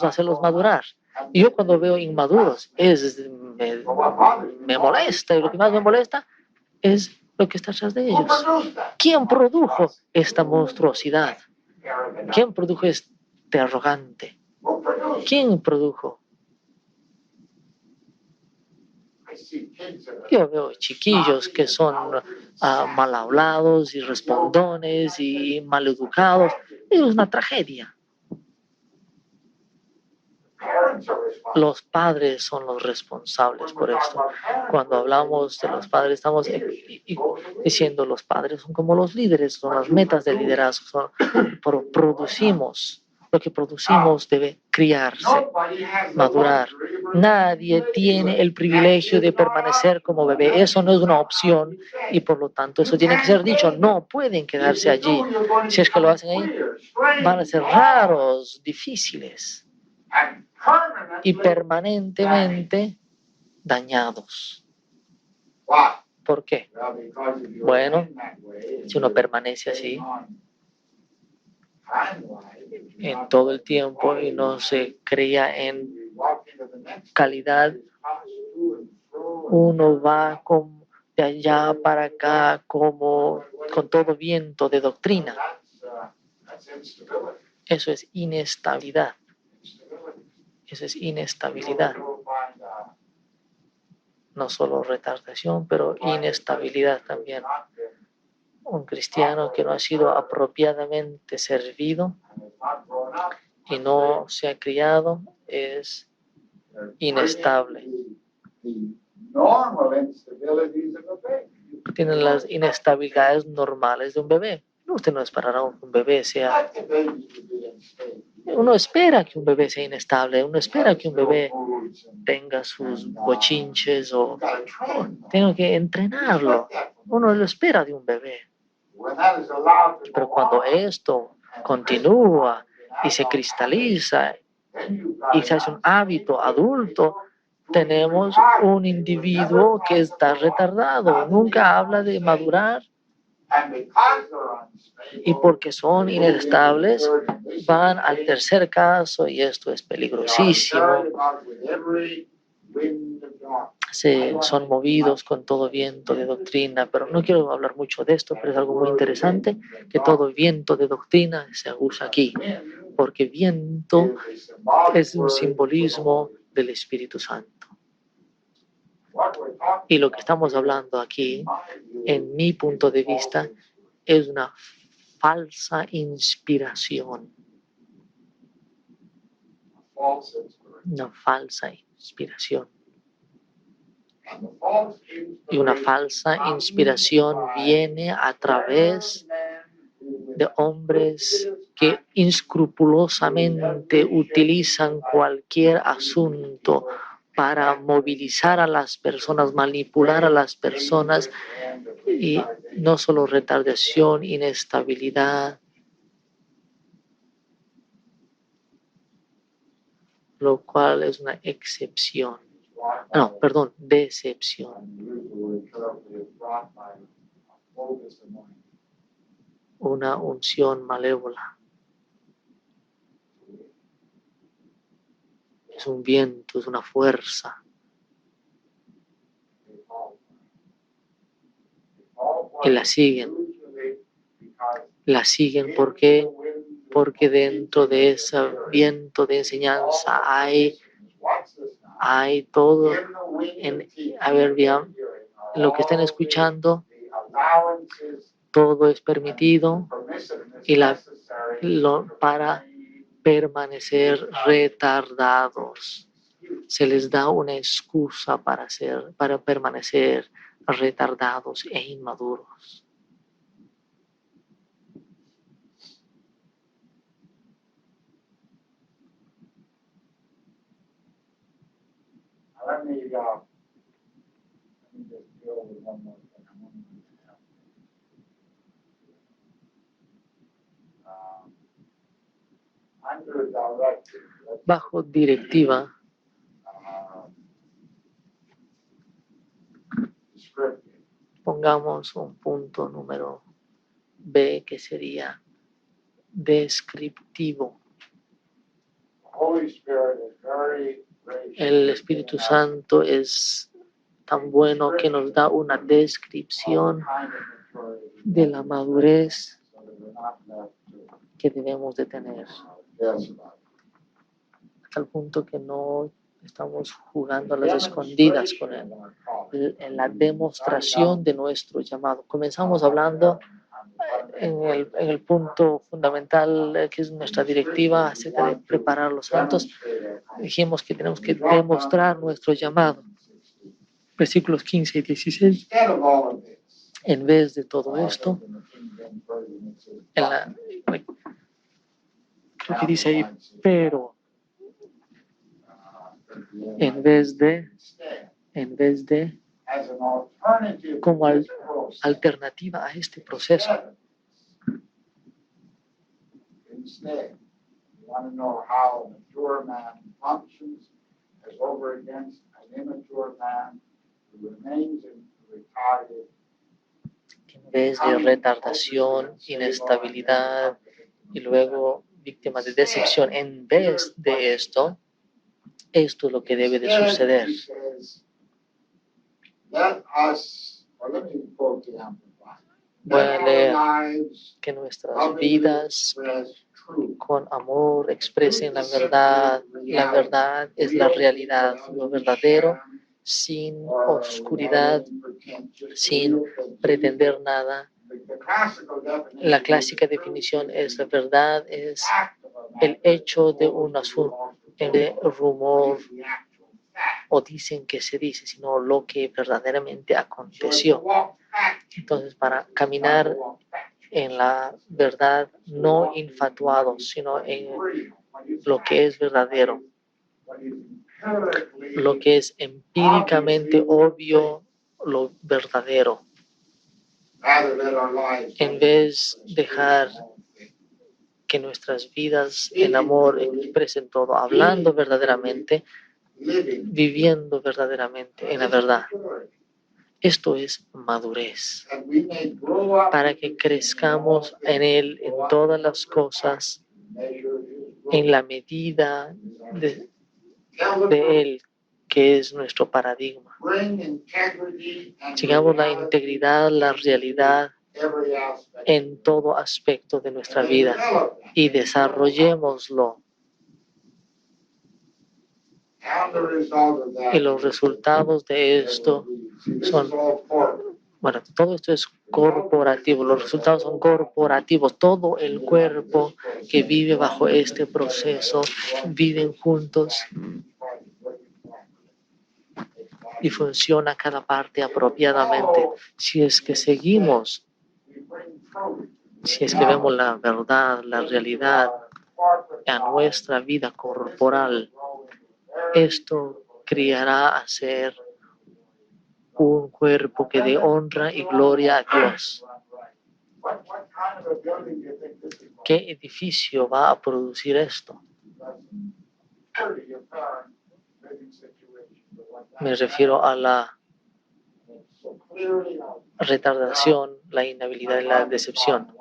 hacerlos madurar. Y yo cuando veo inmaduros, me molesta, y lo que más me molesta es lo que está atrás de ellos. ¿Quién produjo esta monstruosidad? ¿Quién produjo este arrogante? ¿Quién produjo? Yo veo chiquillos que son mal hablados y respondones y maleducados. Es una tragedia. Los padres son los responsables por esto. Cuando hablamos de los padres, estamos diciendo los padres son como los líderes, son las metas del liderazgo. Producimos, lo que producimos debe criarse, madurar. Nadie tiene el privilegio de permanecer como bebé. Eso no es una opción y por lo tanto eso tiene que ser dicho. No pueden quedarse allí. Si es que lo hacen ahí, van a ser raros, difíciles. Y permanentemente dañados. Why? ¿Por qué? Well, because if you Bueno, remain that way, si uno permanece así time-wise, en todo el tiempo y no se crea en calidad, uno va de allá para acá como con todo viento de doctrina. Eso es inestabilidad. Eso es inestabilidad. No solo retardación, pero inestabilidad también. Un cristiano que no ha sido apropiadamente servido y no se ha criado es inestable. Tienen las inestabilidades normales de un bebé. Usted no esperará que un bebé sea... Uno espera que un bebé sea inestable, uno espera que un bebé tenga sus bochinches o tengo que entrenarlo. Uno lo espera de un bebé. Pero cuando esto continúa y se cristaliza y se hace un hábito adulto, tenemos un individuo que está retardado. Nunca habla de madurar. Y porque son inestables, van al tercer caso y esto es peligrosísimo. Son movidos con todo viento de doctrina, pero no quiero hablar mucho de esto, pero es algo muy interesante que todo viento de doctrina se usa aquí, porque viento es un simbolismo del Espíritu Santo. Y lo que estamos hablando aquí, en mi punto de vista, es una falsa inspiración. Una falsa inspiración. Y una falsa inspiración viene a través de hombres que inescrupulosamente utilizan cualquier asunto para movilizar a las personas, manipular a las personas, y no solo retardación, inestabilidad, lo cual es una excepción. No, perdón, decepción. Una unción malévola. Es un viento, es una fuerza. Y la siguen. La siguen porque dentro de ese viento de enseñanza hay todo. A ver, bien, lo que están escuchando, todo es permitido y para permanecer retardados. Se les da una excusa para permanecer retardados e inmaduros. Let me just deal with one more thing. Under directive, Bajo directiva, pongamos un punto número B, que sería descriptivo. El Espíritu Santo es tan bueno que nos da una descripción de la madurez que debemos de tener. Hasta el punto que no estamos jugando a las escondidas con él. En la demostración de nuestro llamado. Comenzamos hablando en el punto fundamental que es nuestra directiva acerca de preparar a los santos. Dijimos que tenemos que demostrar nuestro llamado. Versículos 15 y 16. En vez de todo esto, lo que dice ahí, pero en vez de como alternativa a este proceso. En vez de retardación, inestabilidad y luego víctima de decepción, en vez de esto es lo que debe de suceder. Voy a leer que nuestras vidas con amor expresen la verdad. La verdad es la realidad, lo verdadero, sin oscuridad, sin pretender nada. La clásica definición es la verdad, es el hecho de un asunto, de rumor, o dicen que se dice, sino lo que verdaderamente aconteció. Entonces, para caminar en la verdad, no infatuados, sino en lo que es verdadero, lo que es empíricamente obvio, lo verdadero, en vez de dejar que nuestras vidas en amor expresen todo, hablando verdaderamente, viviendo verdaderamente en la verdad. Esto es madurez, para que crezcamos en Él en todas las cosas, en la medida de Él, que es nuestro paradigma. Sigamos la integridad, la realidad en todo aspecto de nuestra vida y desarrollémoslo. Y los resultados de esto son, bueno, todo esto es corporativo, los resultados son corporativos, todo el cuerpo que vive bajo este proceso, viven juntos y funciona cada parte apropiadamente. Si es que seguimos, si es que vemos la verdad, la realidad a nuestra vida corporal, esto criará a ser un cuerpo que dé honra y gloria a Dios. ¿Qué edificio va a producir esto? Me refiero a la retardación, la inhabilidad y la decepción.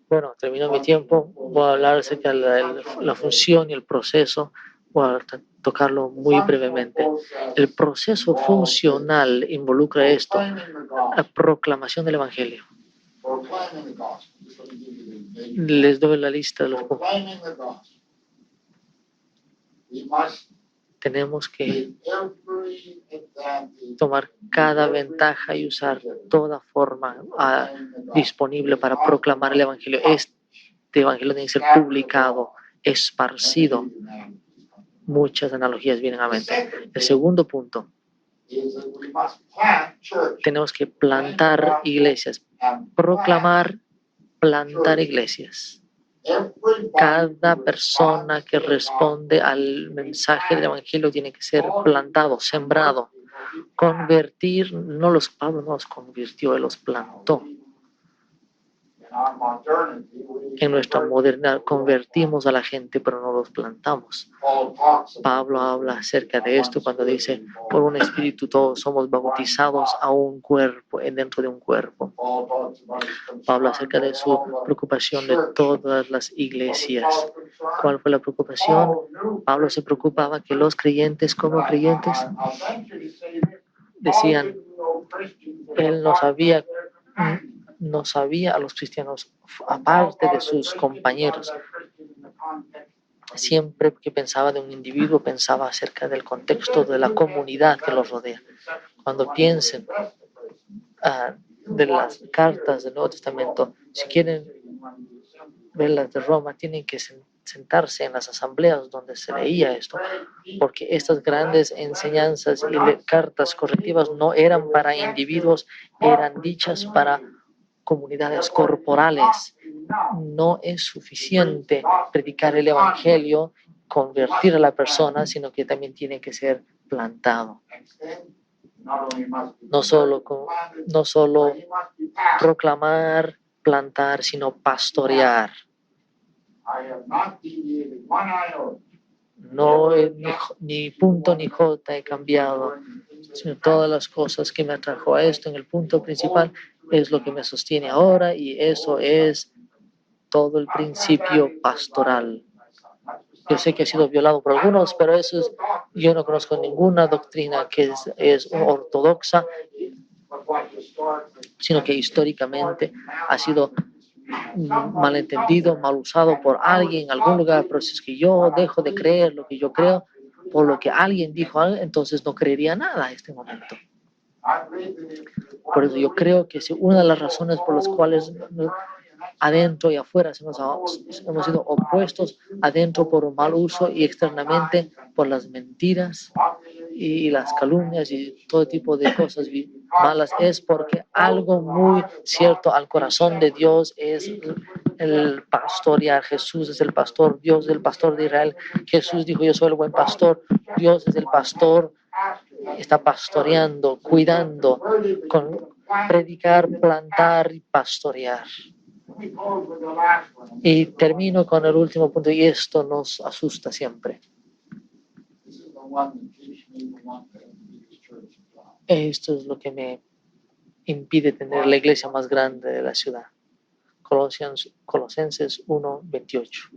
Bueno, terminó mi tiempo. Voy a hablar acerca de la función y el proceso. Voy a tocarlo muy brevemente. El proceso funcional involucra esto, la proclamación del Evangelio. Les doy la lista de los puntos. Tenemos que tomar cada ventaja y usar toda forma disponible para proclamar el Evangelio. Este Evangelio tiene que ser publicado, esparcido. Muchas analogías vienen a mente. El segundo punto, tenemos que plantar iglesias, proclamar, plantar iglesias. Cada persona que responde al mensaje del Evangelio tiene que ser plantado, sembrado. Convertir, Pablo no los convirtió, él los plantó. En nuestra modernidad convertimos a la gente, pero no los plantamos. Pablo habla acerca de esto cuando dice, por un espíritu todos somos bautizados a un cuerpo, dentro de un cuerpo. Pablo acerca de su preocupación de todas las iglesias. ¿Cuál fue la preocupación? Pablo se preocupaba que los creyentes, como creyentes, decían, él no sabía a los cristianos aparte de sus compañeros. Siempre que pensaba de un individuo, pensaba acerca del contexto de la comunidad que los rodea. Cuando piensen de las cartas del Nuevo Testamento, si quieren ver las de Roma, tienen que sentarse en las asambleas donde se leía esto, porque estas grandes enseñanzas y cartas correctivas no eran para individuos, eran dichas para comunidades corporales. No es suficiente predicar el Evangelio, convertir a la persona, sino que también tiene que ser plantado. No solo proclamar, plantar, sino pastorear. No ni punto ni jota he cambiado, sino todas las cosas que me atrajo a esto en el punto principal es lo que me sostiene ahora y eso es todo el principio pastoral. Yo sé que ha sido violado por algunos, pero eso es, yo no conozco ninguna doctrina que es ortodoxa, sino que históricamente ha sido malentendido, mal usado por alguien en algún lugar, pero si es que yo dejo de creer lo que yo creo por lo que alguien dijo, entonces no creería nada a este momento. Por eso yo creo que si una de las razones por las cuales adentro y afuera hemos sido opuestos, adentro por un mal uso y externamente por las mentiras y las calumnias y todo tipo de cosas malas, es porque algo muy cierto al corazón de Dios es el pastorear. Jesús es el pastor, Dios es el pastor de Israel. Jesús dijo, yo soy el buen pastor. Dios es el pastor, está pastoreando, cuidando, con predicar, plantar y pastorear. Y termino con el último punto, y esto nos asusta siempre. Esto es lo que me impide tener la iglesia más grande de la ciudad. Colosenses 1:28.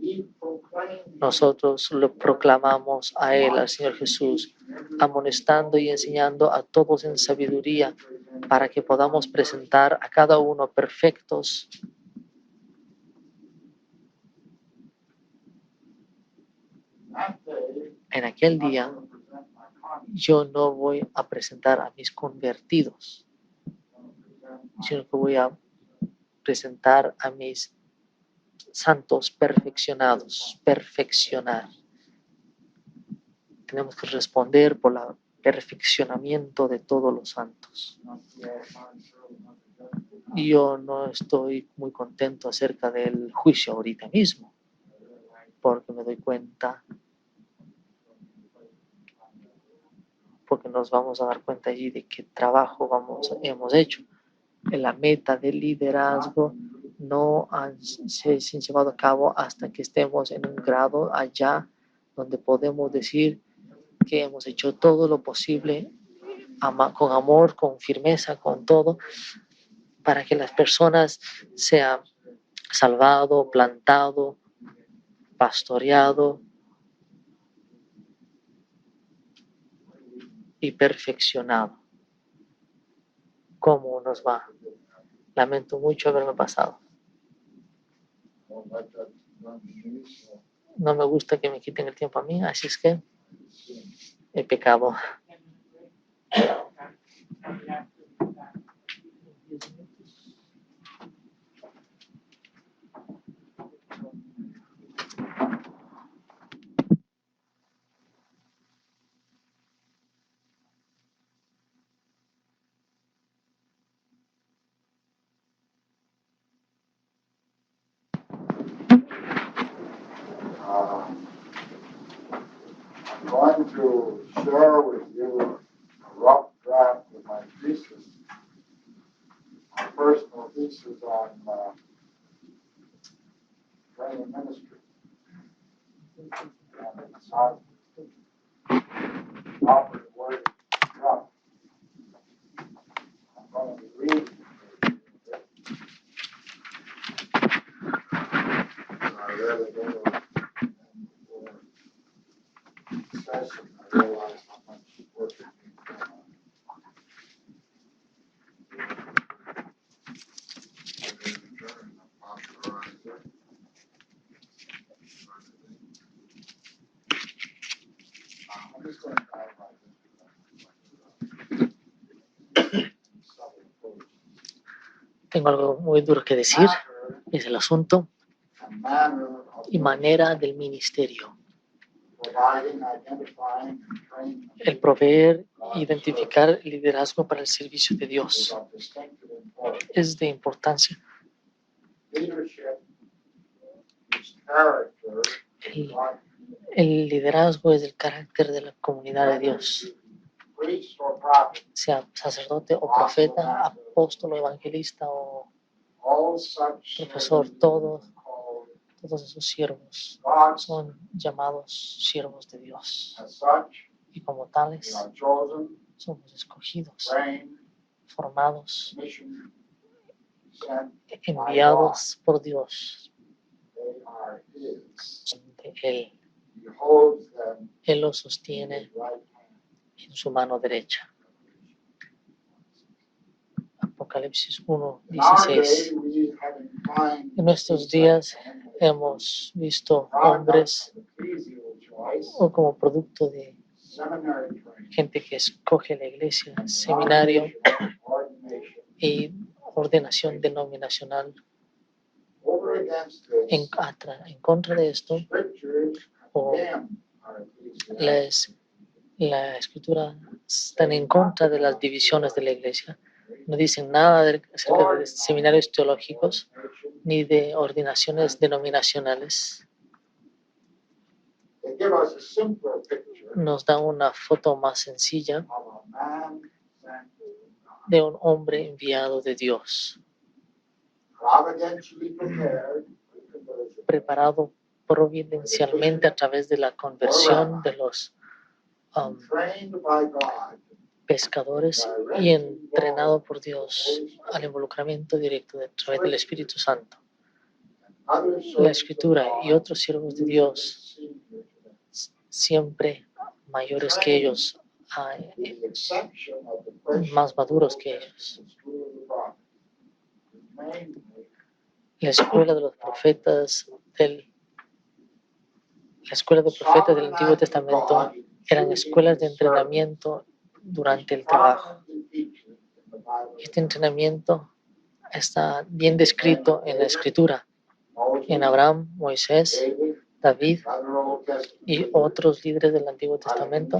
Nosotros lo proclamamos a Él, al Señor Jesús, amonestando y enseñando a todos en sabiduría, para que podamos presentar a cada uno perfectos en aquel día. Yo no voy a presentar a mis convertidos, sino que voy a presentar a mis santos perfeccionados, perfeccionar. Tenemos que responder por el perfeccionamiento de todos los santos. Yo no estoy muy contento acerca del juicio ahorita mismo, porque me doy cuenta, porque nos vamos a dar cuenta allí de qué trabajo hemos hecho. En la meta del liderazgo no se han llevado a cabo hasta que estemos en un grado allá donde podemos decir que hemos hecho todo lo posible con amor, con firmeza, con todo, para que las personas sean salvado, plantado, pastoreado y perfeccionado. ¿Cómo nos va? Lamento mucho haberme pasado. No me gusta que me quiten el tiempo a mí, así es que he pecado. I'm going to share with you a rough draft of my thesis, my personal thesis on training ministry. And it's not proper word rough. I'm going to be reading it. I read it over session, I realized how much work it needs to I'm just going to highlight it. Tengo algo muy duro que decir, es el asunto y manera del ministerio. El proveer, identificar el liderazgo para el servicio de Dios es de importancia. El liderazgo es el carácter de la comunidad de Dios. Sea sacerdote o profeta, apóstol o evangelista o profesor, todos todos esos siervos God, son llamados siervos de Dios. as such, Y como they tales, are chosen, somos escogidos, trained, formados, commissioned, sent. enviados por Dios. They are His. De Él. He holds them Él los in sostiene His right hand. en su mano derecha. Apocalipsis In our 1:16. day, we have inclined En nuestros días hemos visto hombres ecclesial choice, o como producto de seminary training, gente que escoge la iglesia, seminario ordination. y ordenación denominacional. Over against En this, contra de esto, scriptures o condemn our ecclesiastics. la escritura están en contra de las divisiones de la iglesia. No dicen nada acerca de seminarios teológicos ni de ordenaciones denominacionales. They give us a simpler picture Nos dan una foto más sencilla of a man sent from God, de un hombre enviado de Dios, providentially prepared for conversion, preparado providencialmente a través de la conversión de los trained by God, pescadores y entrenado por Dios al involucramiento directo a través del Espíritu Santo. other La servants Escritura of y God, otros siervos de Dios, senior to them, siempre mayores que ellos, with the exception of the precious más maduros que ellos. school of the prophets, mainly La escuela de los profetas del Antiguo Testamento eran escuelas de entrenamiento durante el trabajo. Este entrenamiento está bien descrito en la Escritura, en Abraham, Moisés, David y otros líderes del Antiguo Testamento,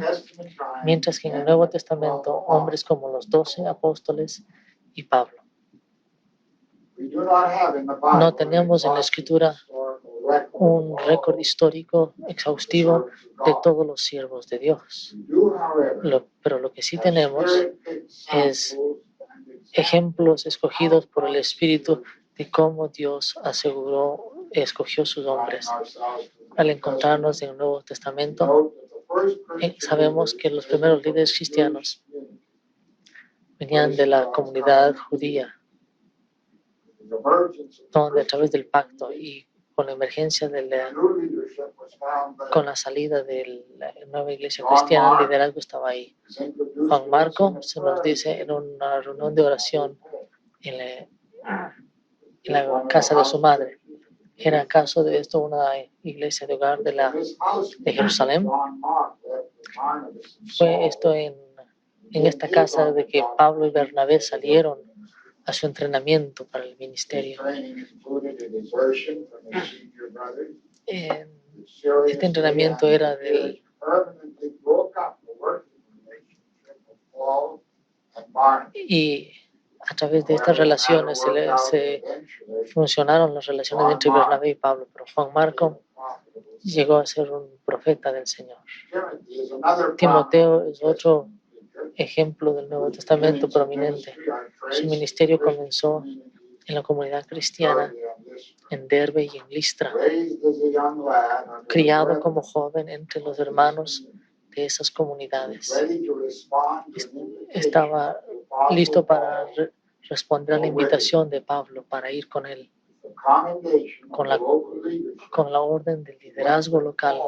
mientras que en el Nuevo Testamento hombres como los 12 apóstoles y Pablo. No tenemos en la Escritura un récord histórico exhaustivo de todos los siervos de Dios. Pero lo que sí tenemos es ejemplos escogidos por el Espíritu de cómo Dios escogió sus hombres. Al encontrarnos en el Nuevo Testamento, sabemos que los primeros líderes cristianos venían de la comunidad judía, donde a través del pacto y con la emergencia con la salida de la nueva iglesia cristiana, el liderazgo estaba ahí. Juan Marco se nos dice en una reunión de oración en la casa de su madre. ¿Era acaso de esto una iglesia de hogar de Jerusalén? Fue esto en esta casa de que Pablo y Bernabé salieron a su entrenamiento para el ministerio. Este entrenamiento era y a través de estas relaciones se funcionaron las relaciones entre Bernabé y Pablo, pero Juan Marco llegó a ser un profeta del Señor. Timoteo es otro ejemplo del Nuevo Testamento prominente. Su ministerio comenzó en la comunidad cristiana en Derbe y en Listra, criado como joven entre los hermanos de esas comunidades. Estaba listo para responder a la invitación de Pablo para ir con él. Con la orden del liderazgo local,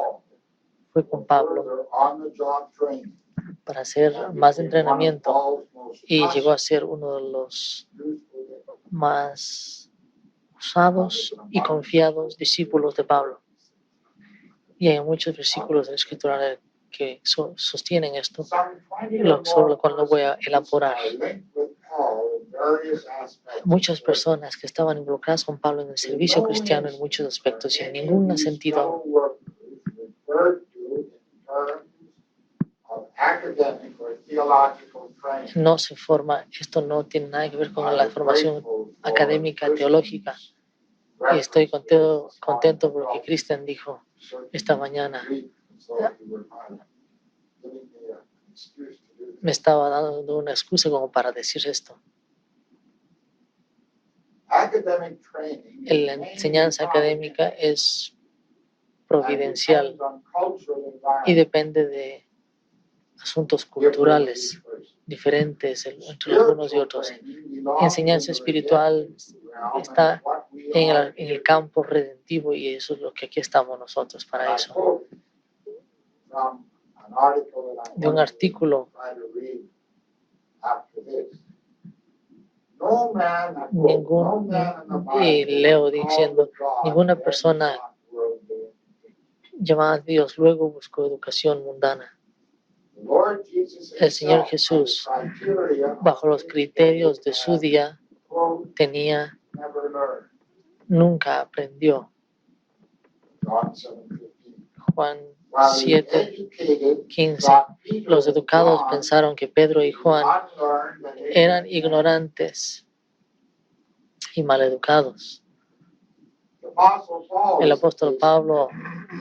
fue con Pablo para hacer más entrenamiento y llegó a ser uno de los más usados y confiados discípulos de Pablo. Y hay muchos versículos de la Escritura que sostienen esto, sobre lo cual no voy a elaborar. Muchas personas que estaban involucradas con Pablo en el servicio cristiano en muchos aspectos y en ningún sentido no se forma, esto no tiene nada que ver con la formación académica, teológica. Y estoy contento porque Cristian dijo esta mañana, me estaba dando una excusa como para decir esto. Academic training is La mainly enseñanza académica es providencial and depends on cultural y environment. depende de asuntos culturales diferentes entre los unos y otros. Enseñanza espiritual está en el campo redentivo y eso es lo que aquí estamos nosotros para eso. De un artículo leo diciendo, ninguna persona llamada a Dios luego buscó educación mundana. El Señor Jesús, bajo los criterios de su día, nunca aprendió. Juan 7:15. Los educados pensaron que Pedro y Juan eran ignorantes y maleducados. El apóstol Pablo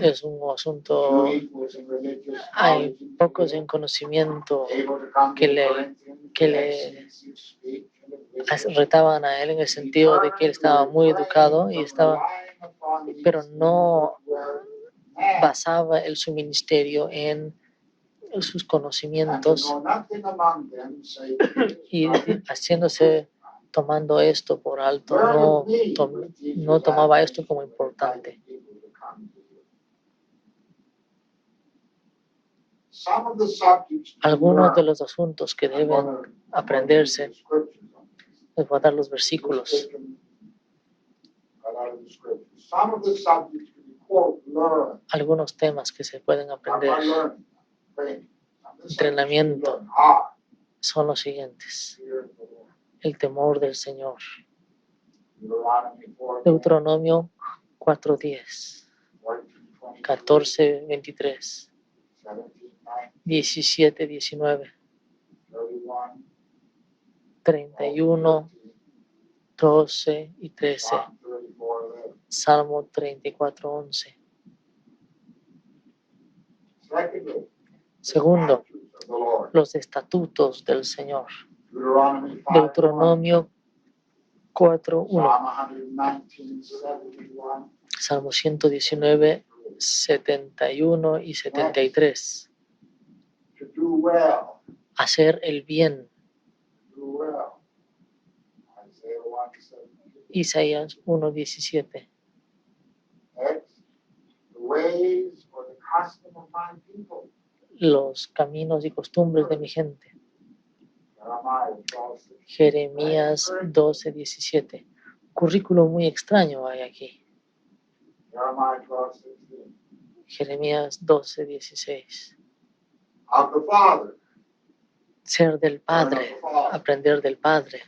es un asunto, hay pocos en conocimiento que le retaban a él en el sentido de que él estaba muy educado pero no basaba su ministerio en sus conocimientos y tomando esto por alto, no tomaba esto como importante. Algunos de los asuntos que deben aprenderse, les voy a dar los versículos. Algunos temas que se pueden aprender, entrenamiento, son los siguientes: el temor del Señor. Deuteronomio 4:10, 14:23, 17:19, 31, 12 y 13, Salmo 34:11. Segundo, los estatutos del Señor. Deuteronomio 4:1, Salmo 119, 71 y 73. Hacer el bien. Isaías 1:17. Los caminos y costumbres de mi gente. Jeremías 12:17. Currículo muy extraño hay aquí. Jeremías 12:16. Ser del Padre, aprender del Padre.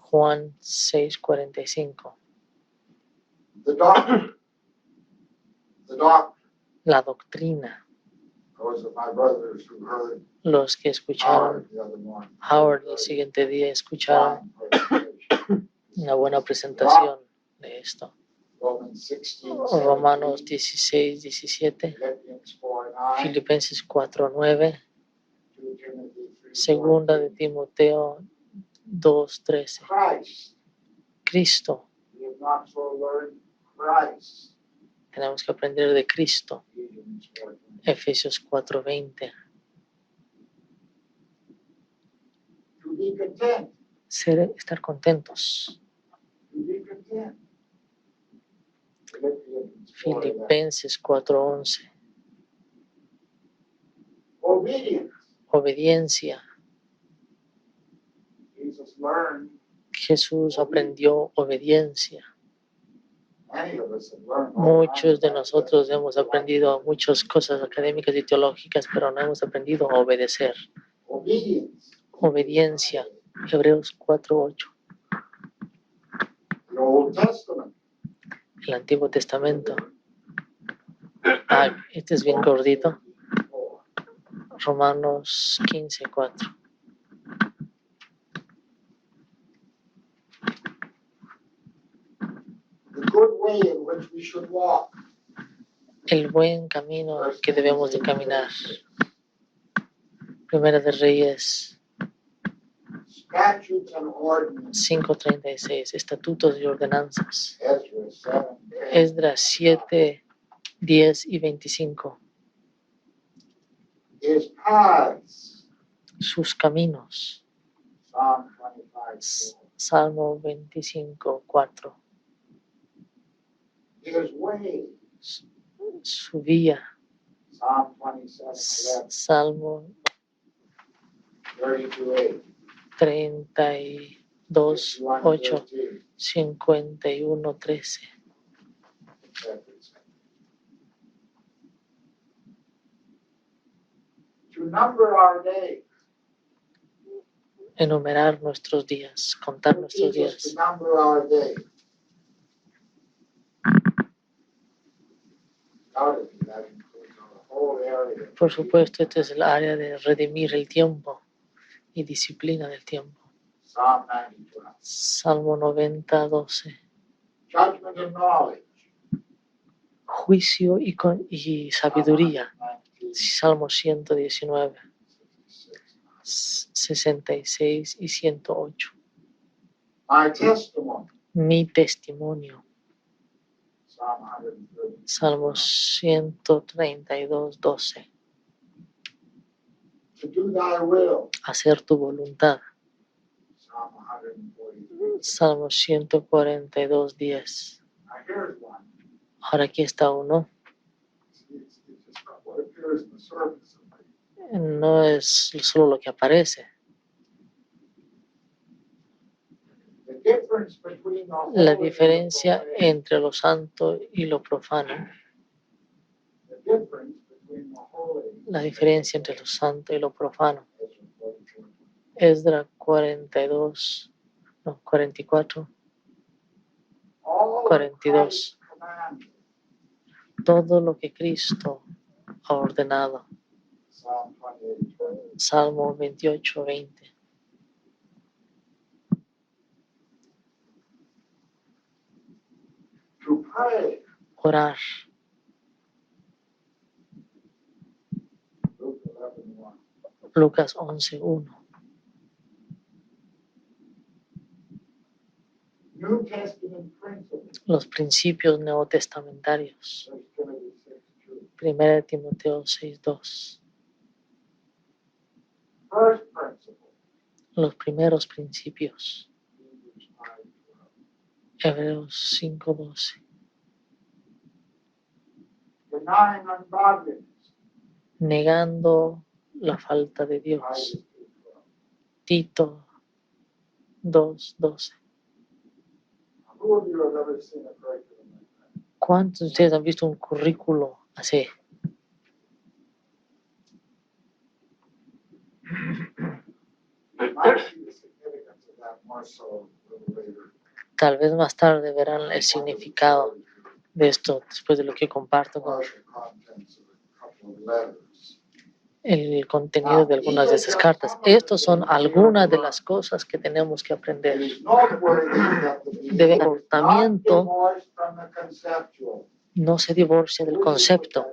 Juan 6:45. La doctrina. Los que escucharon Howard el siguiente día escucharon una buena presentación de esto. Romanos 16:17, Filipenses 4:9, Segunda de Timoteo 2:13. Cristo. Tenemos que aprender de Cristo. Efesios 4:20. Estar contentos. Filipenses 4:11. Obediencia. Jesús aprendió obediencia. Muchos de nosotros hemos aprendido muchas cosas académicas y teológicas, pero no hemos aprendido a obedecer. Obediencia. Hebreos 4:8. El Antiguo Testamento. Este es bien gordito. Romanos 15:4. El buen camino que debemos de caminar. Primera de Reyes Statutes and ordinances. 5:36. Estatutos y ordenanzas. Ezra 7:10. Esdras 7, 10 y 25. His paths. Sus caminos. Psalm 25:4. Salmo 25, 4. His ways. Su vía. Psalm 27:11. Salmo 32:8. 32, 8, 51, 13. To number our days. Enumerar nuestros días, contar nuestros Teach us días. to number our days. Undoubtedly, that includes our whole area. Por supuesto, este es el área de redimir el tiempo y disciplina del tiempo. Psalm 90:12. Salmo 90, 12. Judgment and knowledge. Juicio y sabiduría. Psalm 119, Salmo 119, 66. 66 y 108. My testimony. Mi testimonio. Psalm 130. Salmo 132, 12. To do thy will. Hacer tu voluntad. Psalm 143. Salmo 142, 10. Now here's one. Ahora aquí está uno. It's just not what appears in the surface of me. No es solo lo que aparece. The difference between the holy La and the diferencia profane. entre lo santo y lo profano. The difference between the holy. La diferencia entre lo santo y lo profano. Ezra 44. Esdras 42, no, 44, All 42. Christ commanded. Todo lo que Cristo ha ordenado. Psalm 28:20. Salmo 28, 20. To pray. Orar. Luke 11:1. Lucas 11, 1. New Testament principles. Los principios neotestamentarios. 1 Timothy 6:2. 1 Timoteo 6, 2. First principle. Los primeros principios. Hebrews 5:12. Hebreos 5, 12. Denying ungodliness. Negando la falta de Dios. Titus 2:12. Tito 2, 12. Who of you have ever seen a curriculum like that? ¿Cuántos de ustedes han visto un currículo así? You might see the significance of that more so a little later. Tal vez más tarde verán el significado de esto después de lo que comparto con Partial contents of a couple of letters. el contenido de algunas de esas cartas. Estas son algunas de las cosas que tenemos que It aprender. is noteworthy that the De believer is not comportamiento divorced from the conceptual. no se divorcia del concepto.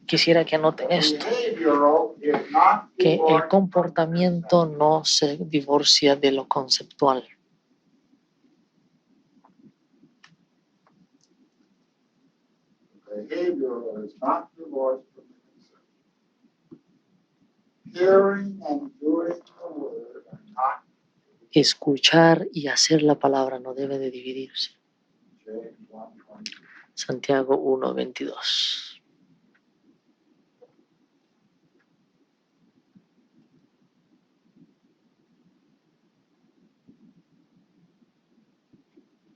Quisiera que anoten esto, Behavioral is not que el divorced from the comportamiento conceptual. no se divorcia de lo conceptual. Behavioral is not divorced from the conceptual. Hearing and doing the word are not. Escuchar y hacer la palabra no debe de dividirse. James 1:22. Santiago 1, 22.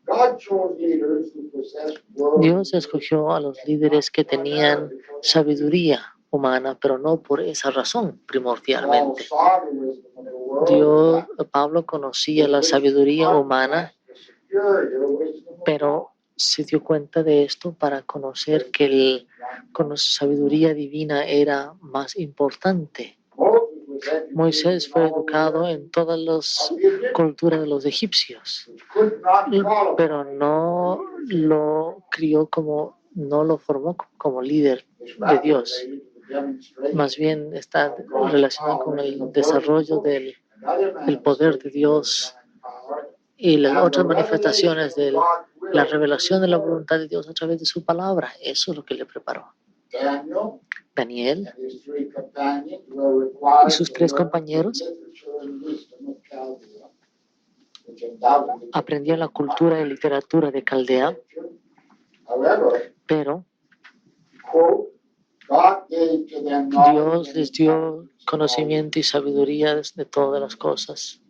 God chose leaders who possessed worldly Dios escogió a los líderes que tenían sabiduría humana, pero no por esa razón primordialmente. Pablo conocía la sabiduría humana, pero se dio cuenta de esto para conocer que la sabiduría divina era más importante. Moisés fue educado en todas las culturas de los egipcios, pero no lo crió como, no lo formó como líder de Dios. Más bien está relacionado con el desarrollo del el poder de Dios y las otras manifestaciones de la revelación de la voluntad de Dios a través de su palabra. Eso es lo que le preparó. Daniel y sus 3 compañeros aprendían la cultura y literatura de Caldea, pero Dios les dio conocimiento y sabiduría de todas las cosas.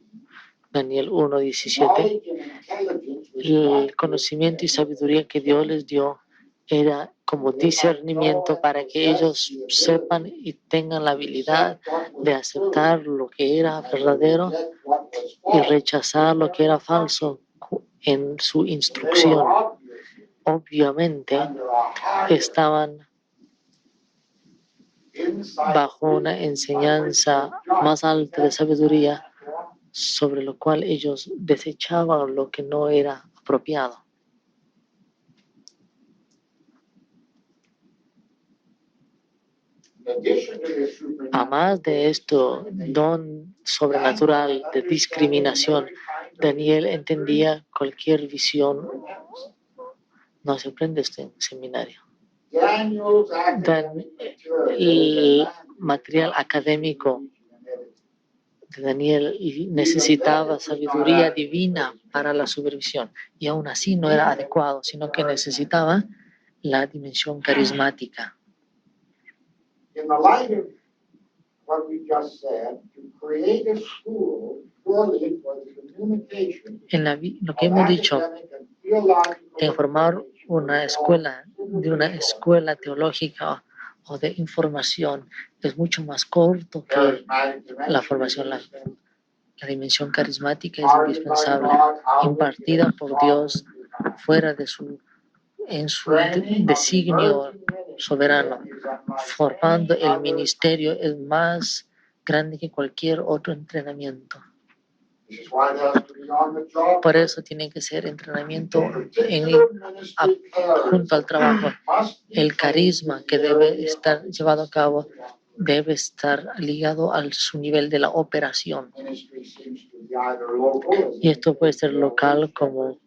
Daniel 1:17. El conocimiento y sabiduría que Dios les dio era como discernimiento para que ellos sepan y tengan la habilidad de aceptar lo que era verdadero y rechazar lo que era falso en su instrucción. Obviamente estaban bajo una enseñanza más alta de sabiduría, sobre lo cual ellos desechaban lo que no era apropiado. Además de esto, don sobrenatural de discriminación, Daniel entendía cualquier visión. No se aprende esto en seminario. El material académico de Daniel necesitaba sabiduría divina para la supervisión, y aún así no era adecuado, sino que necesitaba la dimensión carismática. Lo que hemos dicho, en formar una escuela teológica o de información es mucho más corto que la formación. La dimensión carismática es indispensable, impartida por Dios en su designio soberano, formando el ministerio es más grande que cualquier otro entrenamiento. Por eso tiene que ser entrenamiento junto al trabajo. El carisma que debe estar llevado a cabo debe estar ligado a su nivel de la operación. Y esto puede ser local como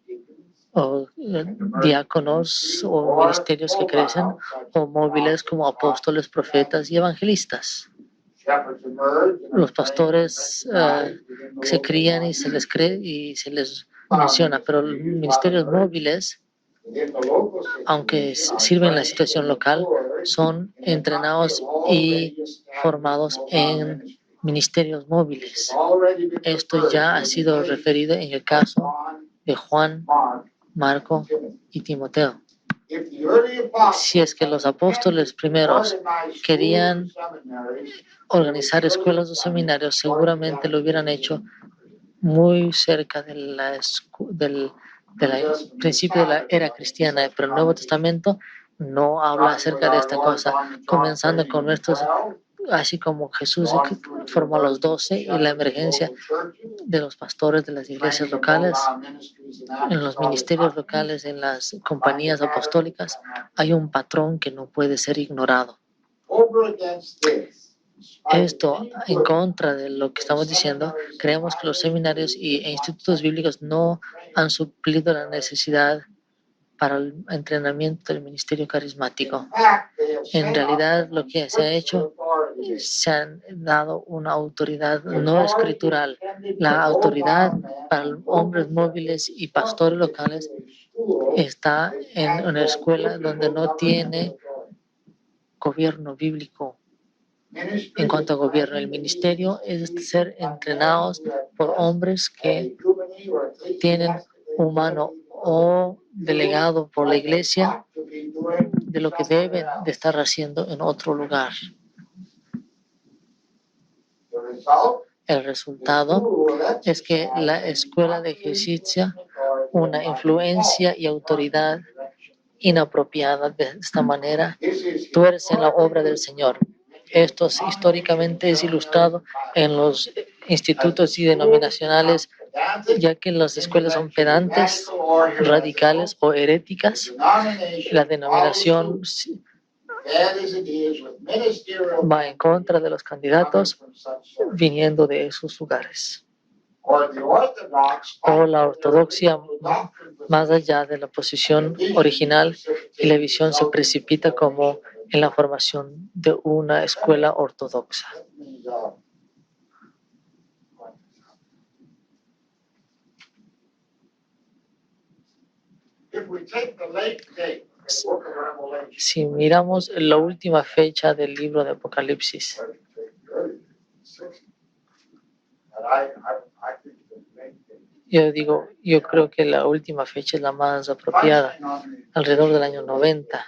diáconos o ministerios que crecen, o móviles como apóstoles, profetas y evangelistas. Los pastores se crían y se les cree y se les menciona, pero los ministerios móviles, aunque sirven la situación local, son entrenados y formados en ministerios móviles. Esto ya ha sido referido en el caso de Juan, Marco y Timoteo. Si es que los apóstoles primeros querían organizar escuelas o seminarios, seguramente lo hubieran hecho muy cerca del principio de la era cristiana, pero el Nuevo Testamento no habla acerca de esta cosa, comenzando con nuestros, así como Jesús formó a los 12 y la emergencia de los pastores de las iglesias locales, en los ministerios locales, en las compañías apostólicas, hay un patrón que no puede ser ignorado. Esto, en contra de lo que estamos diciendo, creemos que los seminarios e institutos bíblicos no han suplido la necesidad para el entrenamiento del ministerio carismático. En realidad, lo que se ha hecho, se han dado una autoridad no escritural. La autoridad para hombres móviles y pastores locales está en una escuela donde no tiene gobierno bíblico. En cuanto a gobierno, el ministerio es ser entrenados por hombres que tienen un mano o delegado por la iglesia de lo que deben de estar haciendo en otro lugar. El resultado es que la escuela de ejercicia una influencia y autoridad inapropiada. De esta manera tuerce en la obra del Señor. Esto históricamente es ilustrado en los institutos y denominacionales, ya que las escuelas son pedantes, radicales o heréticas. La denominación va en contra de los candidatos viniendo de esos lugares. O la ortodoxia, más allá de la posición original, y la visión se precipita como en la formación de una escuela ortodoxa. Si miramos la última fecha del libro de Apocalipsis, yo creo que la última fecha es la más apropiada, alrededor del año 90.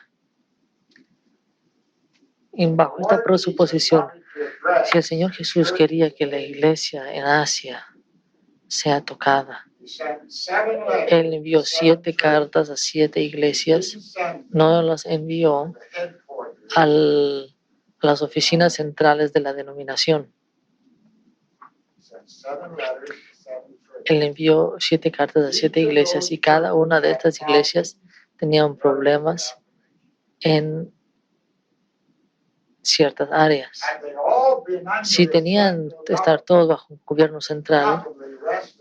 Y bajo esta presuposición, si el Señor Jesús quería que la iglesia en Asia sea tocada, Él envió 7 cartas a 7 iglesias, no las envió a las oficinas centrales de la denominación. Él envió 7 cartas a 7 iglesias y cada una de estas iglesias tenían problemas en ciertas áreas. Si tenían que estar todos bajo un gobierno central,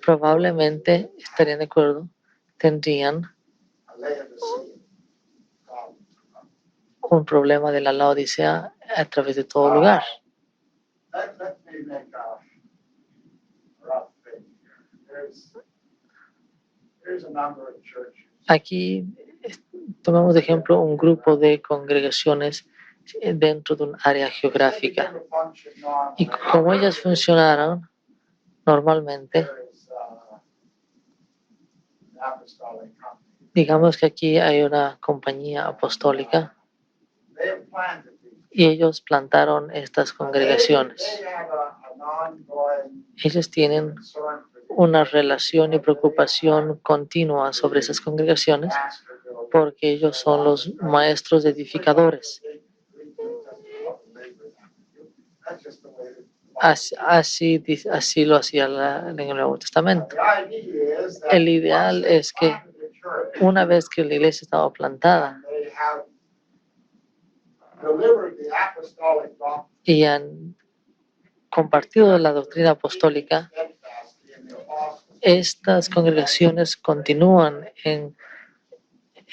probablemente estarían de acuerdo, tendrían un problema de la Laodicea a través de todo lugar. Aquí tomamos de ejemplo un grupo de congregaciones dentro de un área geográfica. Y como ellas funcionaron normalmente, digamos que aquí hay una compañía apostólica y ellos plantaron estas congregaciones. Ellos tienen una relación y preocupación continua sobre esas congregaciones porque ellos son los maestros edificadores. Así lo hacía en el Nuevo Testamento. El ideal es que una vez que la iglesia estaba plantada y han compartido la doctrina apostólica, estas congregaciones continúan en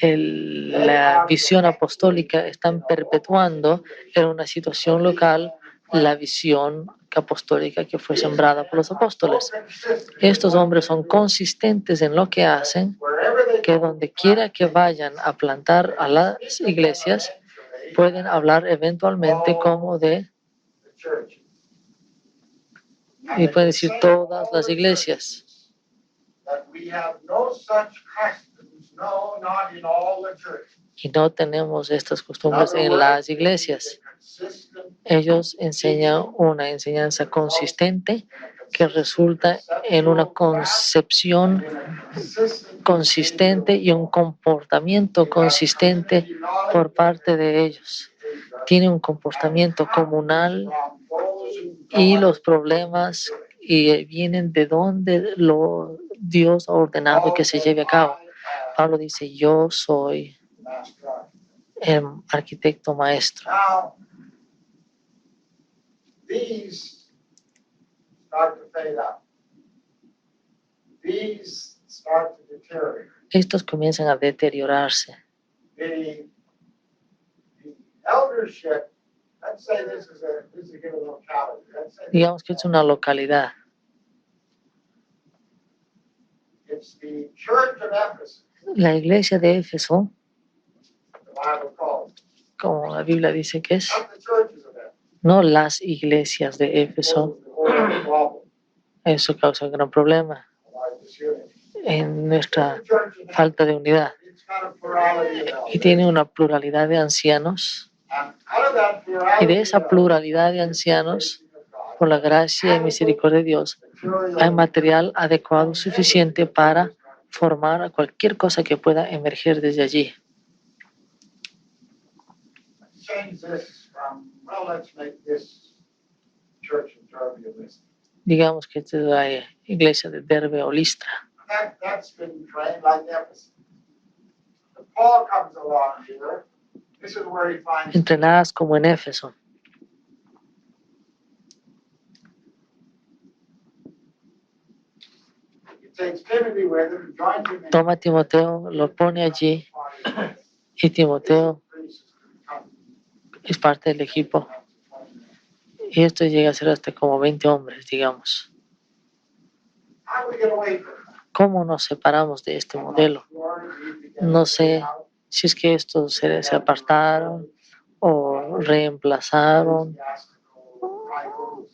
la visión apostólica, están perpetuando en una situación local la visión apostólica que fue sembrada por los apóstoles. Estos hombres son consistentes en lo que hacen, que donde quiera que vayan a plantar a las iglesias, pueden hablar eventualmente como de, y pueden decir todas las iglesias. Y no tenemos estas costumbres en las iglesias. Ellos enseñan una enseñanza consistente que resulta en una concepción consistente y un comportamiento consistente por parte de ellos. Tiene un comportamiento comunal y los problemas vienen de donde Dios ha ordenado que se lleve a cabo. Pablo dice, yo soy el arquitecto maestro. Estos comienzan a deteriorarse. Digamos que es una localidad. La iglesia de Éfeso, como la Biblia dice que es, no las iglesias de Éfeso. Eso causa un gran problema en nuestra falta de unidad. Y tiene una pluralidad de ancianos. Y de esa pluralidad de ancianos, por la gracia y misericordia de Dios, hay material adecuado suficiente para formar a cualquier cosa que pueda emerger desde allí. Digamos que esta es la iglesia de Derbe o Listra. This is where he finds entrenadas como en Éfeso. he takes Timothy with him, joins him in Toma a Timoteo, lo pone allí y Timoteo es parte del equipo. Y esto llega a ser hasta como 20 hombres, digamos. How do we get away from that? ¿Cómo nos separamos de este modelo? No sé si es que estos se apartaron o reemplazaron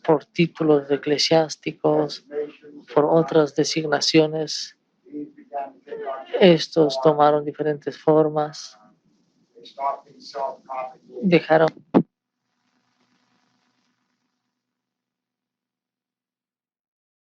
por títulos eclesiásticos, por otras designaciones. Estos tomaron diferentes formas, dejaron